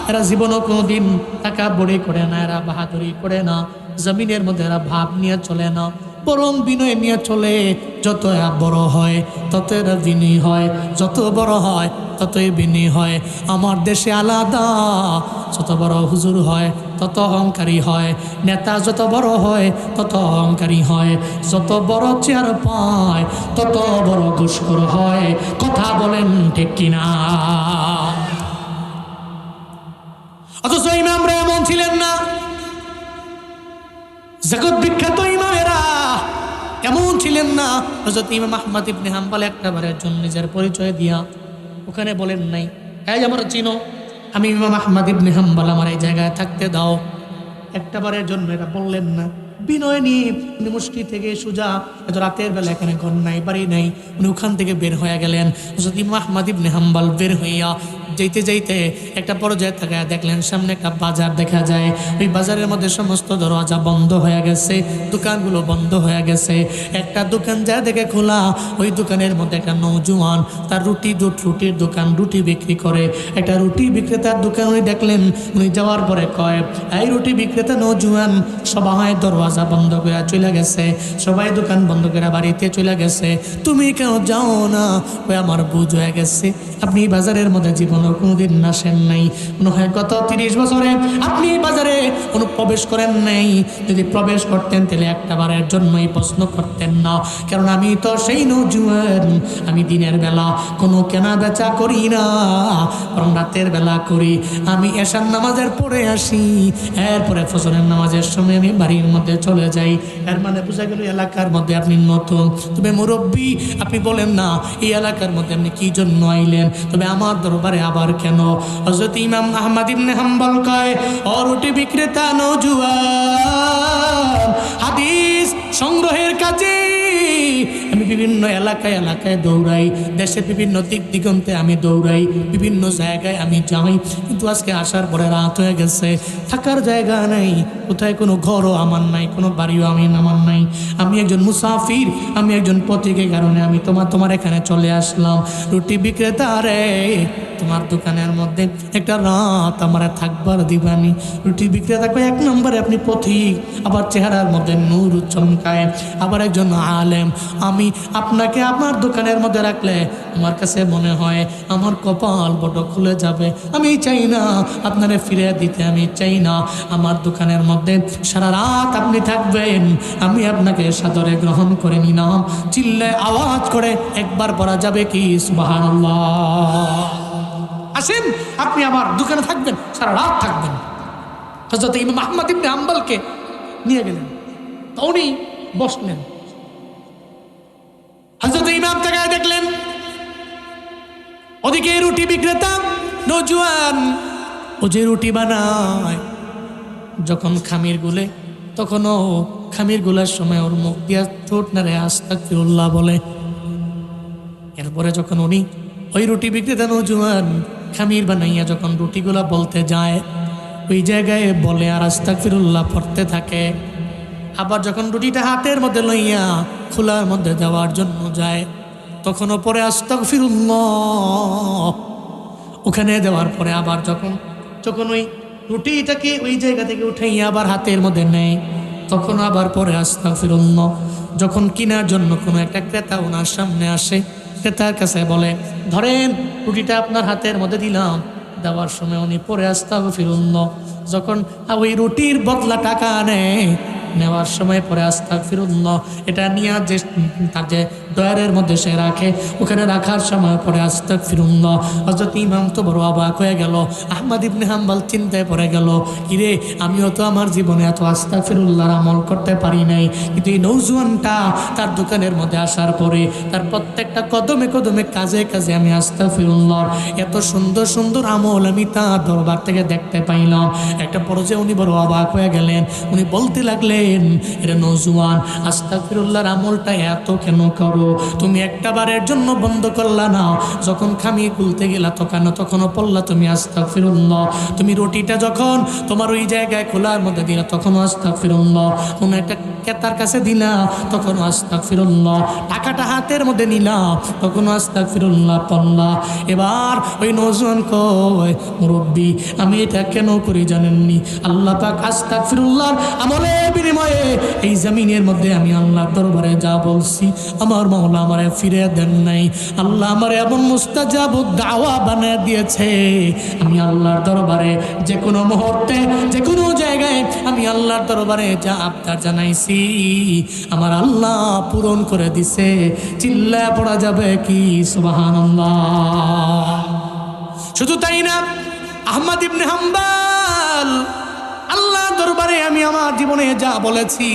[SPEAKER 1] এরা জীবনও কোনোদিন তাকাব্বুরি করে না, এরা বাহাদুরি করে না। জমিনের মধ্যে এরা ভাব নিয়ে চলে না, বরং বিনয় নিয়ে চলে। যত এরা বড় হয় তত এরা বিনয়ী হয়, যত বড় হয় ততই বিনয়ী হয়। আমার দেশে আলাদা, যত বড় হুজুর হয় তত অহংকারী হয়, নেতা যত বড় হয় তত অহংকারী হয়, যত বড় চেয়ার পায় তত বড় ঘুষখোর হয়। কথা বলেন ঠিক কিনা? অথচ ইমামরা এমন ছিলেন না। জগৎ বিখ্যাত ইমামেরা এমন ছিলেন না। হযরত ইমাম আহমদ ইবনে হাম্বল একটা বারের জন্য নিজের পরিচয় দিয়া ওখানে বলেন নাই, এই আমরা চিনো, আমি ইমাম আহমদ ইবনে হাম্বল, আমার এই জায়গায় থাকতে দাও। একটা বারের জন্য এটা বললেন না। বিনয় নিয়ে উনি মসজিদ থেকে সোজা, এত রাতের বেলা, এখানে ঘর নাই, বাড়ি নাই, উনি ওখান থেকে বের হয়ে গেলেন। হযরত ইমাম আহমদ ইবনে হাম্বল বের হইয়া যাইতে যাইতে একটা পর্যায়ে থাকা দেখলেন সামনে একটা বাজার দেখা যায়। ওই বাজারের মধ্যে সমস্ত দরজা বন্ধ হয়ে গেছে, দোকানগুলো বন্ধ হয়ে গেছে। একটা দোকান যা দেখে খোলা, ওই দোকানের মধ্যে একটা নৌজওয়ান, তার রুটির দোকান, রুটি বিক্রি করে। একটা রুটি বিক্রেতার দোকান উনি দেখলেন। উনি যাওয়ার পরে কয়, এই রুটি বিক্রেতা নৌজওয়ান, সবাই দরওয়াজা বন্ধ করে চলে গেছে, সবাই দোকান বন্ধ করে বাড়িতে চলে গেছে, তুমি কেন যাও না? ওই আমার বুঝ হয়ে গেছে, আপনি বাজারের মধ্যে জীবন জীবনে কোনোদিন আসেন নাই, মনে হয় গত 30 বছরে আপনি এই বাজারে কোনো প্রবেশ করেন নাই। যদি প্রবেশ করতেন তাহলে একটা বারের জন্যই প্রশ্ন করতেন না, কারণ আমি তো সেই নওজোয়ান, আমি দিনের বেলা কোনো কেনা বেচা করি না, বরং রাতের বেলা করি। আমি এশার নামাজের পরে আসি, এরপরে ফজরের নামাজের সময় আমি বাড়ির মধ্যে চলে যাই। এর মানে বোঝা গেল এলাকার মধ্যে আপনি নতুন, তবে মুরব্বী আপনি বলেন না এই এলাকার মধ্যে আপনি কি জন্য আইলেন, তবে আমার দরবারে আবার কেন? হযরত ইমাম আহমদ ইবনে হাম্বল কয়, ও রুটি বিক্রেতা নওজোয়ান, হাদিস সংগ্রহের কাজে আমি বিভিন্ন এলাকায় এলাকায় দৌড়াই, দেশের বিভিন্ন দিক দিগন্তে আমি দৌড়াই, বিভিন্ন জায়গায় আমি যাই, কিন্তু আজকে আসার পরে রাত হয়ে গেছে, থাকার জায়গা নেই, কোথায় কোনো ঘরও আমার নাই, কোনো বাড়িও আমার নাই। আমি একজন মুসাফির, আমি একজন পথিকের কারণে আমি তোমার এখানে চলে আসলাম। রুটি বিক্রেতা রে, তোমার দোকানের মধ্যে একটা রাত আমার থাকবার দিবানি। রুটি বিক্রেতা কয়, এক নম্বরে আপনি পথিক, আবার চেহারার মধ্যে নূর চমকায়, আবার একজন আলেম। আমি আপনাকে আপনার দোকানের মধ্যে রাখলে আমার কাছে মনে হয় আমার কপাল বড় খুলে যাবে। আমি চাই না আপনারে ফিরে দিতে, আমি চাই না আমার দোকানের মধ্যে সারা রাত আপনি থাকবেন। আমি আপনাকে সাদরে গ্রহণ করে নিলাম। চিল্লায় আওয়াজ করে একবার পড়া যাবে কি সুবহানাল্লাহ? আসেন, আপনি আমার দোকানে থাকবেন, সারা রাত থাকবেন। হযরত ইমাম আহমদ ইবনে হাম্বলকে নিয়ে গেলেন, তো উনি বসলেন। হযরত ইমাম তাকায় দেখলেন ওদিকে রুটি বিক্রেতা নওজোয়ান, ও যে রুটি বানায়, যখন খামির গুলে তখনও খামির গুলার সময় ওর মুখ দিয়া ঠোঁট নাড়ে আস্তাগফিরুল্লাহ বলে। এরপরে যখন উনি ওই রুটি বিক্রেতা নওজোয়ান খামির বানাইয়া যখন রুটিগুলা বলতে যায়, ওই জায়গায় বলে আর আস্তাগফিরুল্লাহ পড়তে থাকে। আবার যখন রুটিটা হাতের মধ্যে লইয়া খোলার মধ্যে যাওয়ার জন্য যায়, তখনও পরে আস্তাগফিরুল্লাহ। ওখানে দেওয়ার পরে আবার যখন ওই রুটিটাকে ওই জায়গা থেকে উঠাইয়া আবার হাতের মধ্যে নেয়, তখন আবার পরে আস্তাগফিরুল্লাহ। যখন কেনার জন্য কোনো একটা ক্রেতা ওনার সামনে আসে, ক্রেতার কাছে বলে, ধরেন রুটিটা আপনার হাতের মধ্যে দিলাম। দেওয়ার সময় উনি পরে আস্তাগফিরুল্লাহ। যখন ওই রুটির বদলা টাকা নেয়, নেওয়ার সময় পরে আস্তাগফিরুল্লাহ। এটা নিয়ে যে তার যে ডয়ারের মধ্যে সে রাখে, ওখানে রাখার সময় পরে আস্তাগফিরুল্লাহ। হযরত ইমাম তো বড় অবাক হয়ে গেল। আহমদ ইবনে হাম্বল চিন্তায় পড়ে গেল, কিরে আমিও তো আমার জীবনে এত আস্তাগফিরুল্লাহর আমল করতে পারি নাই, কিন্তু এই নওজোয়ানটা তার দোকানের মধ্যে আসার পরে তার প্রত্যেকটা কদমে কদমে কাজে কাজে আমি আস্তাগফিরুল্লাহ এত সুন্দর সুন্দর আমল আমি তার দরবার থেকে দেখতে পাইলাম। একটা পর্যায়ে উনি বড় অবাক হয়ে গেলেন। উনি বলতে লাগলেন, এরে নওজোয়ান, আস্তাগফিরুল্লাহর আমলটা এত কেন করো? তুমি একটা বারের জন্য বন্ধ করলা না? যখন খামি খুলতে গেলা তখনও পড়লা তুমি আস্তাগফিরুল্লাহ। তুমি রুটিটা যখন তোমার ওই জায়গায় খোলার মধ্যে দিলা তখনও আস্তাগফিরুল্লাহ। কোনো একটা ক্রেতার কাছে দিলা তখনও আস্তাগফিরুল্লাহ। টাকাটা হাতের মধ্যে নিলা তখনও আস্তাগফিরুল্লাহ পড়লা। এবার ওই নওজোয়ান কয়, মুরব্বী আমি এটা কেন করি জানেননি? আল্লাহ পাক আস্তাগফিরুল্লাহর আমলের বিনিময়ে এই জমিনের মধ্যে আমি আল্লাহর দরবারে যা বলছি আমার মাওলা আমারে ফিরে দেন নাই। আল্লাহ আমারে এমন মুস্তাজাবুদ দাওয়া বানিয়ে দিয়েছে। আমি আল্লাহর দরবারে যে কোনো মুহূর্তে যে কোনো জায়গায় আমি আল্লাহর দরবারে যা আবদার জানাইছি আমার আল্লাহ পূরণ করে দিছে। চিল্লায় পড়া যাবে কি সুবহানাল্লাহ? শুধু তাই না, আহমদ ইবনে হাম্বল আল্লাহর দরবারে আমি আমার জীবনে যা বলেছি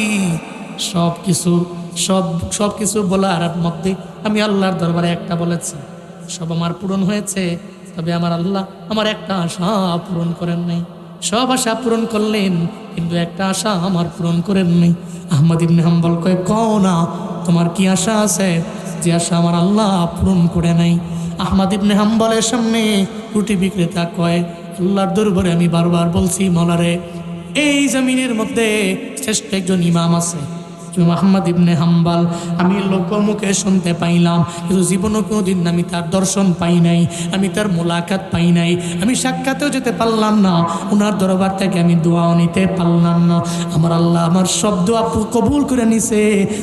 [SPEAKER 1] সব কিছু বলার মধ্যে আমি আল্লাহর দরবারে একটা বলেছি, সব আমার পূরণ হয়েছে। তবে আমার আল্লাহ আমার একটা আশা পূরণ করেন নাই। সব আশা পূরণ করলেন, কিন্তু একটা আশা আমার পূরণ করেন নাই। আহমদ ইবনে হাম্বল কয়, কও না তোমার কি আশা আছে যে আশা আমার আল্লাহ পূরণ করে নাই? আহমদ ইবনে হাম্বলের সামনে রুটি বিক্রেতা কয়, আল্লাহর দরবারে আমি বারবার বলছি, মওলারে এই জমিনের মধ্যে শ্রেষ্ঠ একজন ইমাম আছে, ইমাম আহমদ ইবনে হাম্বল, আমি লোকমুখে শুনতে পাইলাম, কিন্তু জীবনে কোনোদিন আমি তার দর্শন পাই নাই, আমি তার মোলাকাত পাই নাই, আমি সাক্ষাতেও যেতে পারলাম না, ওনার দরবার থেকে আমি দোয়াও নিতে পারলাম না। আমার আল্লাহ আমার সব দোয়া কবুল করে নিছে,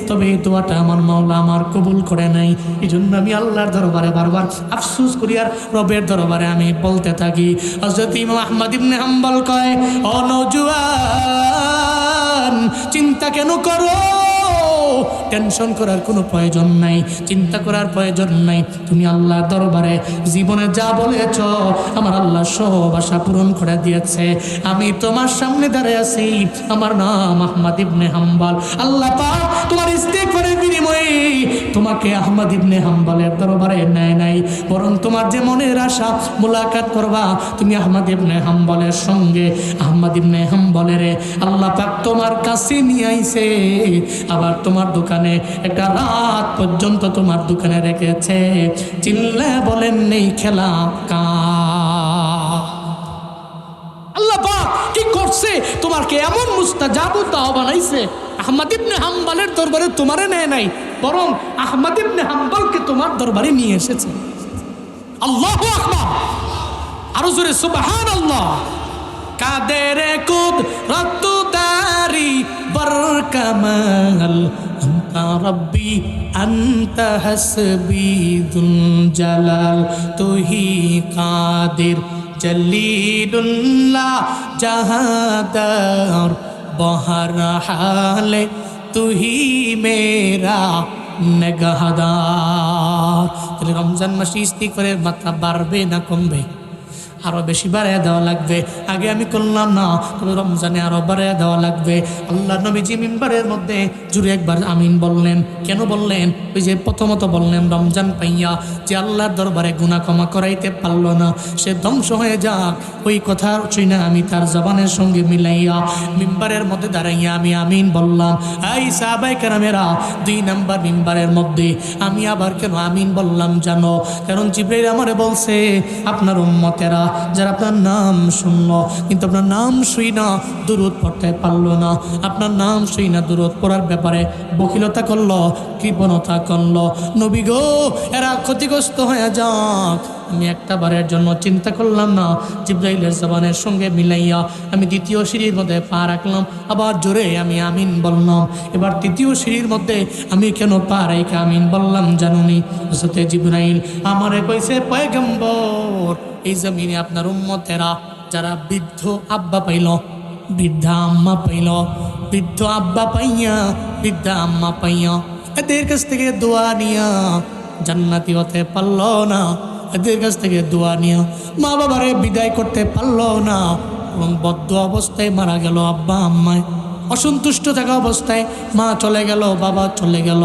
[SPEAKER 1] তবে এই দোয়াটা আমার মাওলা আমার কবুল করে নাই। এই জন্য আমি আল্লাহর দরবারে বারবার আফসোস করি আর রবের দরবারে আমি বলতে থাকি। হযরত ইমাম আহমদ ইবনে হাম্বল কয়, ও নওজোয়ান, চিন্তা কেন করো? টেনশন করার কোনো প্রয়োজন নাই, চিন্তা করার প্রয়োজন নাই। তুমি আল্লাহর দরবারে জীবনে যা বলেছ আমার আল্লাহ সব আশা পূরণ করে দিয়েছে। আমি তোমার সামনে দাঁড়িয়ে আছি, আমার নাম আহমদ ইবনে হাম্বল। আল্লাহ পাক তোমার ইস্তেগফারের বিনিময়ে তোমাকে আহমদ ইবনে হাম্বলের দরবারে নেয় নাই, বরং তোমার যে মনের আশা মোলাকাত করবা তুমি আহমদ ইবনে হাম্বলের সঙ্গে, আহমদ ইবনে হাম্বলের আল্লাহ পাক তোমার কাছে নিয়ে আইছে। আবার তোমার দোকানে একটা রাত পর্যন্ত তোমার দোকানে রেখেছে। চিল্লা বলেন নেই খেলা কা আল্লাহ পাক কি করছে? তোমাকে এমন মুস্তাজাবু দাওয়া বানাইছে। আহমদ ইবনে হাম্বলের দরবারে তোমারে নেয় নাই, বরং আহমদ ইবনে হাম্বলকে তোমার দরবারে নিয়ে এসেছে। আল্লাহু আকবার, আরো জোরে সুবহানাল্লাহ। কাদের কুদরত দারি বরকামাল আনতা রব্বি আনতা হাসবি যুল জালাল, তুহি কাদির জলিলুল্লাহ জাহাদার বহর হালে তুহি মেরা নেগাহদার। তাহলে রমজান মাসে ইস্তিগফারের মাত্রা বাড়বে না কমবে? আরো বেশি বাড়ায় দেওয়া লাগবে। আগে আমি করলাম না, তবে রমজানে আরো বাড়ায় দেওয়া লাগবে। আল্লাহ নবীজি মিম্বারের মধ্যে জুড়ে একবার আমিন বললেন। কেন বললেন? ওই যে প্রথমত বললেন রমজান পাইয়া যে আল্লাহর দরবারে গুনাহ ক্ষমা করাইতে পারলো না, সে ধ্বংস হয়ে যাক, ওই কথা শুনে আমি তার জবানের সঙ্গে মিলাইয়া মিম্বারের মধ্যে দাঁড়াইয়া আমি আমিন বললাম। এই সাহাবায়ে কেরামেরা, 2 নাম্বার মিম্বারের মধ্যে আমি আবার কেন আমিন বললাম জানো? কারণ জিবরাইল আমারে বলছে আপনার উম্মতেরা যারা আপনার নাম শুনলো কিন্তু আপনার নাম শুই না দুরূদ পড়তে পারলো না, আপনার নাম শুই না দুরূদ পড়ার ব্যাপারে বকিলতা করলো, কৃপণতা করলো, নবী গো এরা ক্ষতিগ্রস্ত হয়ে যাক। আমি একটা বারের জন্য চিন্তা করলাম না, জিবরাইলের জবানের সঙ্গে মিলাইয়া আমি দ্বিতীয় সিঁড়ির মধ্যে পা রাখলাম, আবার জোরে আমি আমিন বললাম। এবার তৃতীয় সিঁড়ির মধ্যে আমি কেন পা রাইখা আমিন বললাম জানুনি? হযরত জিবরাইল আমারে কইছে, পয়গম্বর এই জমিনে আপনার উম্মতেরা যারা বৃদ্ধ আব্বা পাইল, বৃদ্ধা আম্মা পাইল, বৃদ্ধ আব্বা পাইয়া বৃদ্ধা আম্মা পাইয়া এদের কাছ থেকে দোয়া নিয়া জান্নাতি হতে পারল না, এদের কাছ থেকে দোয়া নিয়া মা বাবারে বিদায় করতে পারল না, এবং বদ্ধ অবস্থায় মারা গেল আব্বা আম্মায়, অসন্তুষ্ট থাকা অবস্থায় মা চলে গেল, বাবা চলে গেল,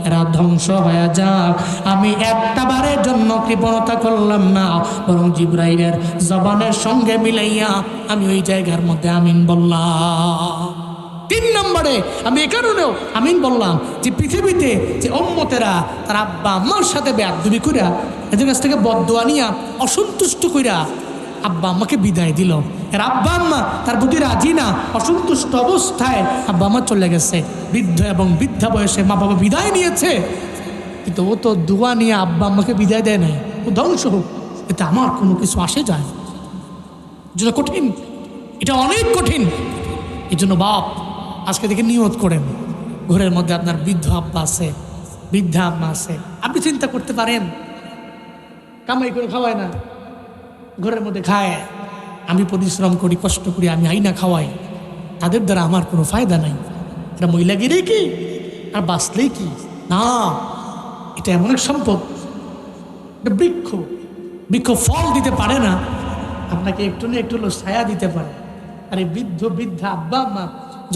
[SPEAKER 1] এরা ধ্বংস হয়ে যাক। আমি একটা বারের জন্য কৃপণতা করলাম না, বরং জিবরাইলের জবানের সঙ্গে মিলাইয়া আমি ওই জায়গার মধ্যে আমিন বললাম। 3 নম্বরে আমি এ কারণেও আমিন বললাম যে পৃথিবীতে যে উম্মতেরা তার আব্বা আম্মার সাথে বেয়াদবি কইরা এদের কাছ থেকে বদদোয়া নিয়া অসন্তুষ্ট কইরা আব্বা আম্মাকে বিদায় দিল, এর আব্বা আম্মা তার প্রতি রাজি না, অসন্তুষ্ট অবস্থায় আব্বা আম্মা চলে গেছে, বৃদ্ধ এবং বৃদ্ধা বয়সে মা বাবা বিদায় নিয়েছে, কিন্তু ও তো দোয়া নিয়ে আব্বা আম্মাকে বিদায় দেয় নাই, ও ধ্বংস হোক, এতে আমার কোনো কিছু আসে যায়। যেটা কঠিন, এটা অনেক কঠিন। এই জন্য বাপ আজকে থেকে নিয়ত করেন, ঘরের মধ্যে আপনার বৃদ্ধ আব্বা আছে, বৃদ্ধা আম্মা আছে, আপনি চিন্তা করতে পারেন কামাই করে খাওয়ায় না, ঘরের মধ্যে খায়, আমি পরিশ্রম করি, কষ্ট করি, আমি আইনা খাওয়াই, তাদের দ্বারা আমার কোনো ফায়দা নাই, এটা মহিলা গিরে কি আর বাঁচলেই কি না, এটা এমন এক সম্পদ, এটা বৃক্ষ, বৃক্ষ ফল দিতে পারে না, আপনাকে একটু না একটু ছায়া দিতে পারে। আর এই বৃদ্ধ বৃদ্ধা আব্বা আম্মা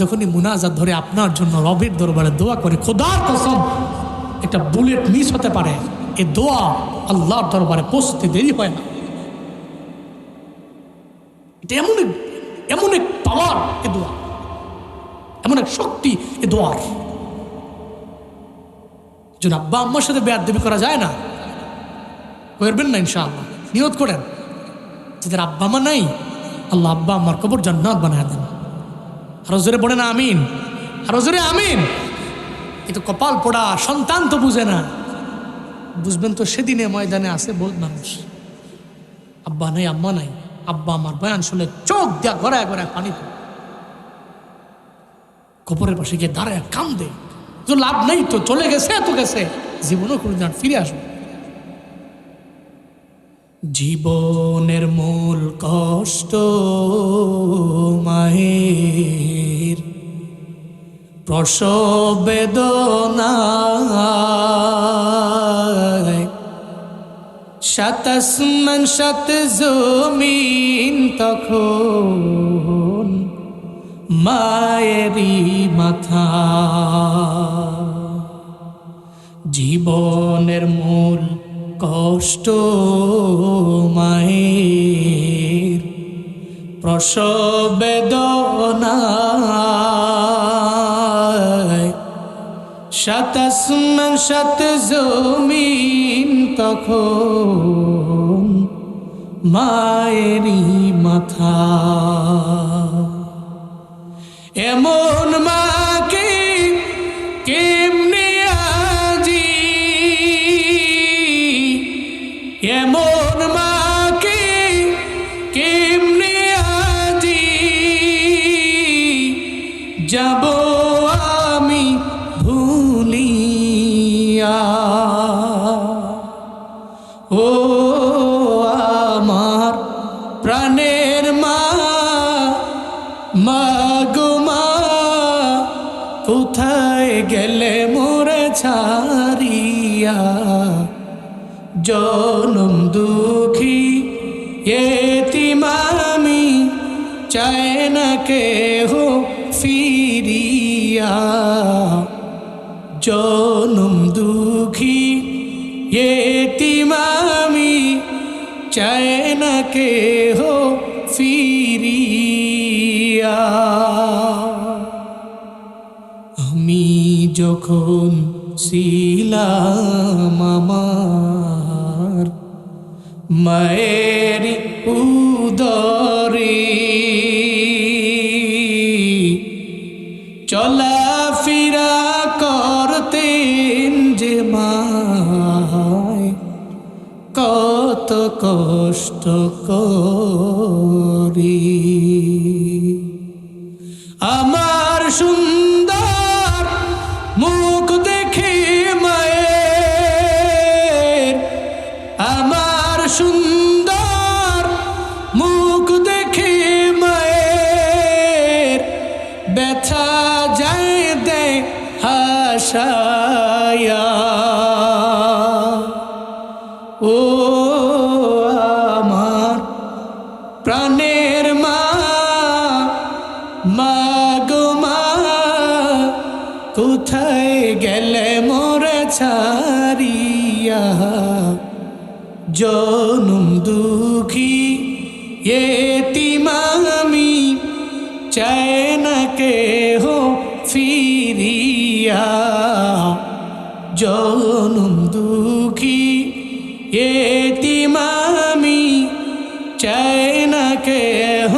[SPEAKER 1] যখনই মুনাজাত ধরে আপনার জন্য রবের দরবারে দোয়া করে, খোদার কসম একটা বুলেট মিস হতে পারে, এই দোয়া আল্লাহর দরবারে পৌঁছতে দেরি হয় না। এটা এমন এক পাওয়ার এ দোয়া, এমন এক শক্তি এ দোয়ার। যদি আব্বা আম্মার সাথে বেয়াদবি করা যায় না, করবেন না ইনশাআল্লাহ, নিয়ত করেন। যাদের আব্বা আম্মা নাই, আল্লাহ আব্বা আম্মার কবর জান্নাত বানায় দেন। আরো জোরে পড়ে না আমিন, আরো জোরে আমিন। এ তো কপাল পোড়া, সন্তান তো বুঝে না। বুঝবেন তো সেদিনে ময়দানে আছে বহুত মানুষ, আব্বা নাই আম্মা নাই, আব্বা আমার বয়ান শুনে চোখ দিয়া গড়ায় গড়ায় পানি পড়ে, কবরের পাশে গিয়ে দাঁড়ায় কান্দে। তো লাভ নেই, তো চলে গেছে, তো গেছে, জীবনও কোনোদিন আর ফিরে আসবে। জীবনের মূল কষ্ট মায়ের প্রসব বেদনায়, সাত আসমান সাত জমিন তখন মায়েরই মাথা। জীবনের মূল কষ্ট মায়ের প্রসব বেদনায়, সাত আসমান সাত জমিন তখন মায়েরই মাথা। এমন মাকে কেমনে আজি, এমন মাকে কেমনে আজি যাব আমি ভুলিয়া। ও আমার প্রাণের মা, মা গো মা, কোথায় গেলে মোরে ছাড়িয়া। জনম দুঃখী এতিম আমি, চায় না কেহ ফিরিয়া। জনম দুঃখী এতিম আমি, চায় না কেহ ফিরিয়া। আমি যখন ছিলাম আমার মায়ের উদরে, চলাফেরা করতেন যে মায়, কত কষ্ট করি। আমার সুন্দর মুখ দেখে মায়ের, আমার সুন্দর মুখ দেখে মায়ের, ব্যথা যায় দেয় হাসায়া। ও আমার প্রাণের মা, মা গো মা, কোথায় গেলে মোরে ছাড়িয়া। জনম দুঃখী এতিম আমি, চায় না কেহ ফিরিয়া। জনম দুঃখী এতিম আমি, চায় না কেহ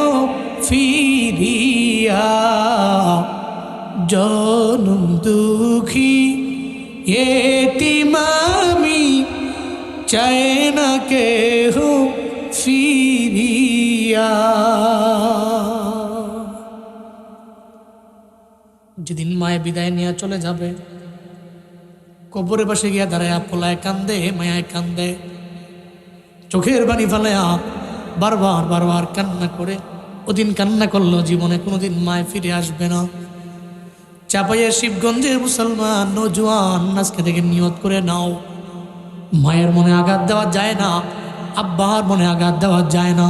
[SPEAKER 1] ফিরিয়া। জনম দুঃখী এতিম আমি, চায় না কেহ ফিরিয়া। যেদিন মায়ে বিদায় নিয়ে চলে যাবে, কবরে পাশে গিয়া দাঁড়ায় পোলায় কান্দে, মায়ায় কান্দে, চোখের পানি ফেলায়া বারবার বারবার কান্না করে। ওদিন কান্না করলো, জীবনে কোনোদিন মায় ফিরে আসবে না। চাপাইয়া শিবগঞ্জের মুসলমান নৌজওয়ান আজকে থেকে নিয়ত করে নাও, মায়ের মনে আঘাত দেওয়া যায় না, আব্বার মনে আঘাত দেওয়া যায় না।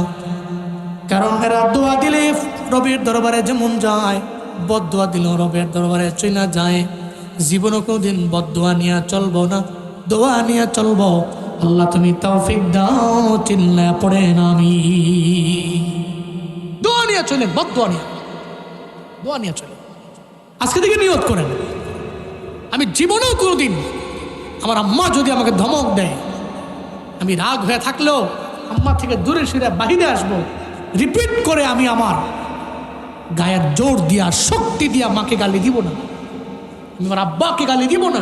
[SPEAKER 1] কারণ এরা দোয়া দিলে রবের দরবারে যেমন যায়, বদদোয়া দিলেও রবের দরবারে চইনা যায়। জীবনও কোনোদিন বদদোয়া নিয়ে চলবো না, দোয়া নিয়ে চলবো। আল্লাহ তুমি তৌফিক দাও, চিল্লায়া পড়েন আমি। দোয়া নিয়ে চলেন, বদদোয়া নিয়ে, দোয়া নিয়ে চলেন। আজকে থেকে নিয়ত করেন, আমি জীবনেও কোনোদিন আমার আম্মা যদি আমাকে ধমক দেয়, আমি রাগ হয়ে থাকলেও আম্মা থেকে দূরে সরে বাহিরে আসবো, রিপিট করে আমি আমার গায়ের জোর দিয়া শক্তি দিয়া মাকে গালি দিব না। আমি আমার আব্বাকে গালি দিব না,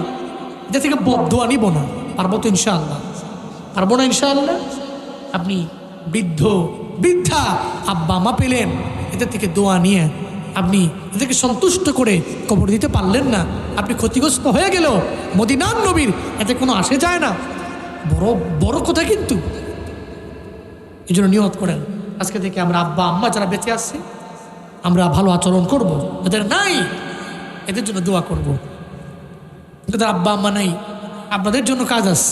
[SPEAKER 1] এটা থেকে বদদোয়া নিব না। পারবো তো ইনশাআল্লাহ? পারবো না ইনশাআল্লাহ? আপনি বৃদ্ধা আব্বা মা পেলেন, এদের থেকে দোয়া নিয়ে আপনি এদেরকে সন্তুষ্ট করে কবর দিতে পারলেন না, আপনি ক্ষতিগ্রস্ত হয়ে গেল। মদিনার নবীর এতে কোনো আসে যায় না, বড় বড় কথা। কিন্তু এই জন্য নিয়ত করেন, আজকে থেকে আমরা আব্বা আম্মা যারা বেঁচে আসছে আমরা ভালো আচরণ করব, এদের নাই এদের জন্য দোয়া করব। এদের আব্বা আম্মা নাই, আপনাদের জন্য কাজ আছে।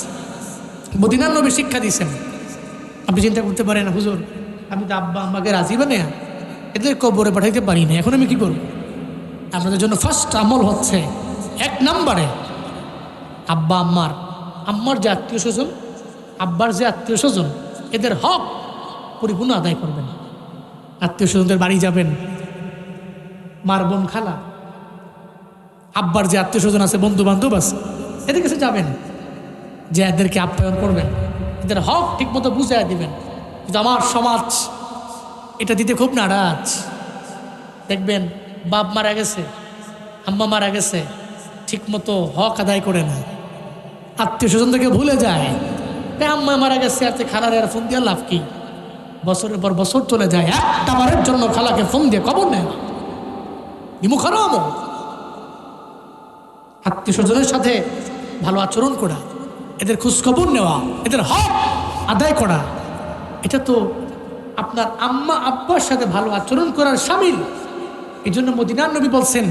[SPEAKER 1] মদিনার নবী শিক্ষা দিয়েছেন। আপনি চিন্তা করতে পারেন, হুজুর আমি তো আব্বা আম্মাকে রাজি বানিয়ে এদের কবরে পাঠাইতে পারি না, এখন আমি কি করব? আপনাদের জন্য ফার্স্ট আমল হচ্ছে, 1 নম্বরে আব্বা আম্মার যে আত্মীয় স্বজন, আব্বার যে আত্মীয় স্বজন, এদের হক পরিপূর্ণ আদায় করবেন। আত্মীয় স্বজনদের বাড়ি যাবেন, মার বোন খালা, আব্বার যে আত্মীয় স্বজন আছে, বন্ধু বান্ধব আছে, এদের কাছে যাবেন, যে এদেরকে আপ্যায়ন করবেন, এদের হক ঠিক মতো বুঝাই দিবেন। কিন্তু আমার সমাজ এটা দিতে খুব নারাজ। দেখবেন বাপ মারা গেছে, আম্মা মারা গেছে, ঠিক মতো হক আদায় করে না, আত্মীয় স্বজন থেকে ভুলে যায়। আম্মা মারা গেছে, আর খালার আর ফোন দিয়ে লাভ কি? বছরের পর বছর চলে যায়, একটা বারের জন্য খালাকে ফোন দিয়ে খবর নেয়। খারাপ। আত্মীয় স্বজনের সাথে ভালো আচরণ করা, এদের খোঁজখবর নেওয়া, এদের হক আদায় করা, এটা তো আপনার আম্মা আব্বার সাথে ভালো আচরণ করার শামিল। এই জন্য মদিনার নবী বলছেন,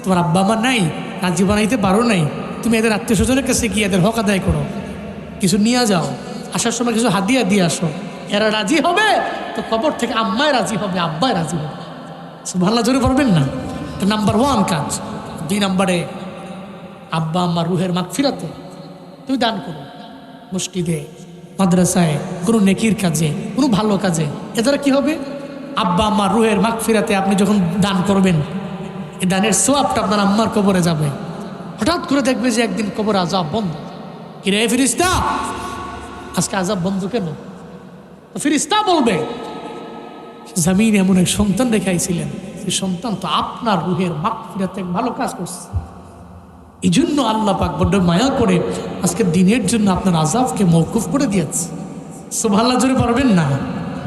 [SPEAKER 1] তোমার আব্বা আমার নাই, রাজি বানাইতে পারো নাই, তুমি এদের আত্মীয় স্বজনের কাছে গিয়ে এদের হক আদায় করো, কিছু নিয়ে যাও, আসার সময় কিছু হাদিয়া দিয়ে আসো। এরা রাজি হবে তো কবর থেকে আম্মায় রাজি হবে, আব্বায় রাজি হবে। সুবহানাল্লাহ জোরে পড়বেন না? এটা নাম্বার 1 কাজ। 2 নম্বরে আব্বা আম্মার রুহের মাগফিরাতে তুমি দান করো, মসজিদে, মাদ্রাসায়, কোনো নেকির কাজে, কোনো ভালো কাজে। এ দ্বারা কী হবে? আব্বা আম্মার রুহের মাগফিরাতে আপনি যখন দান করবেন, এই দানের সোয়াবটা আপনার আম্মার কবরে যাবে। হঠাৎ করে দেখবে যে একদিন কবর আজাব বন্ধ। কিরে ফিরিস্তা, আজকে আজাব বন্ধ কেন? তো ফিরিস্তা বলবে, জামিন এমন এক সন্তান রেখাইছিলেন, সেই সন্তান তো আপনার রুহের মাগফিরাতে ভালো কাজ করছে। এই জন্য আল্লাহ পাক বড্ড মায়া করে আজকে দিনের জন্য আপনার আজাবকে মওকুফ করে দিয়েছে। সুবহানাল্লাহ জোরে পারবেন না?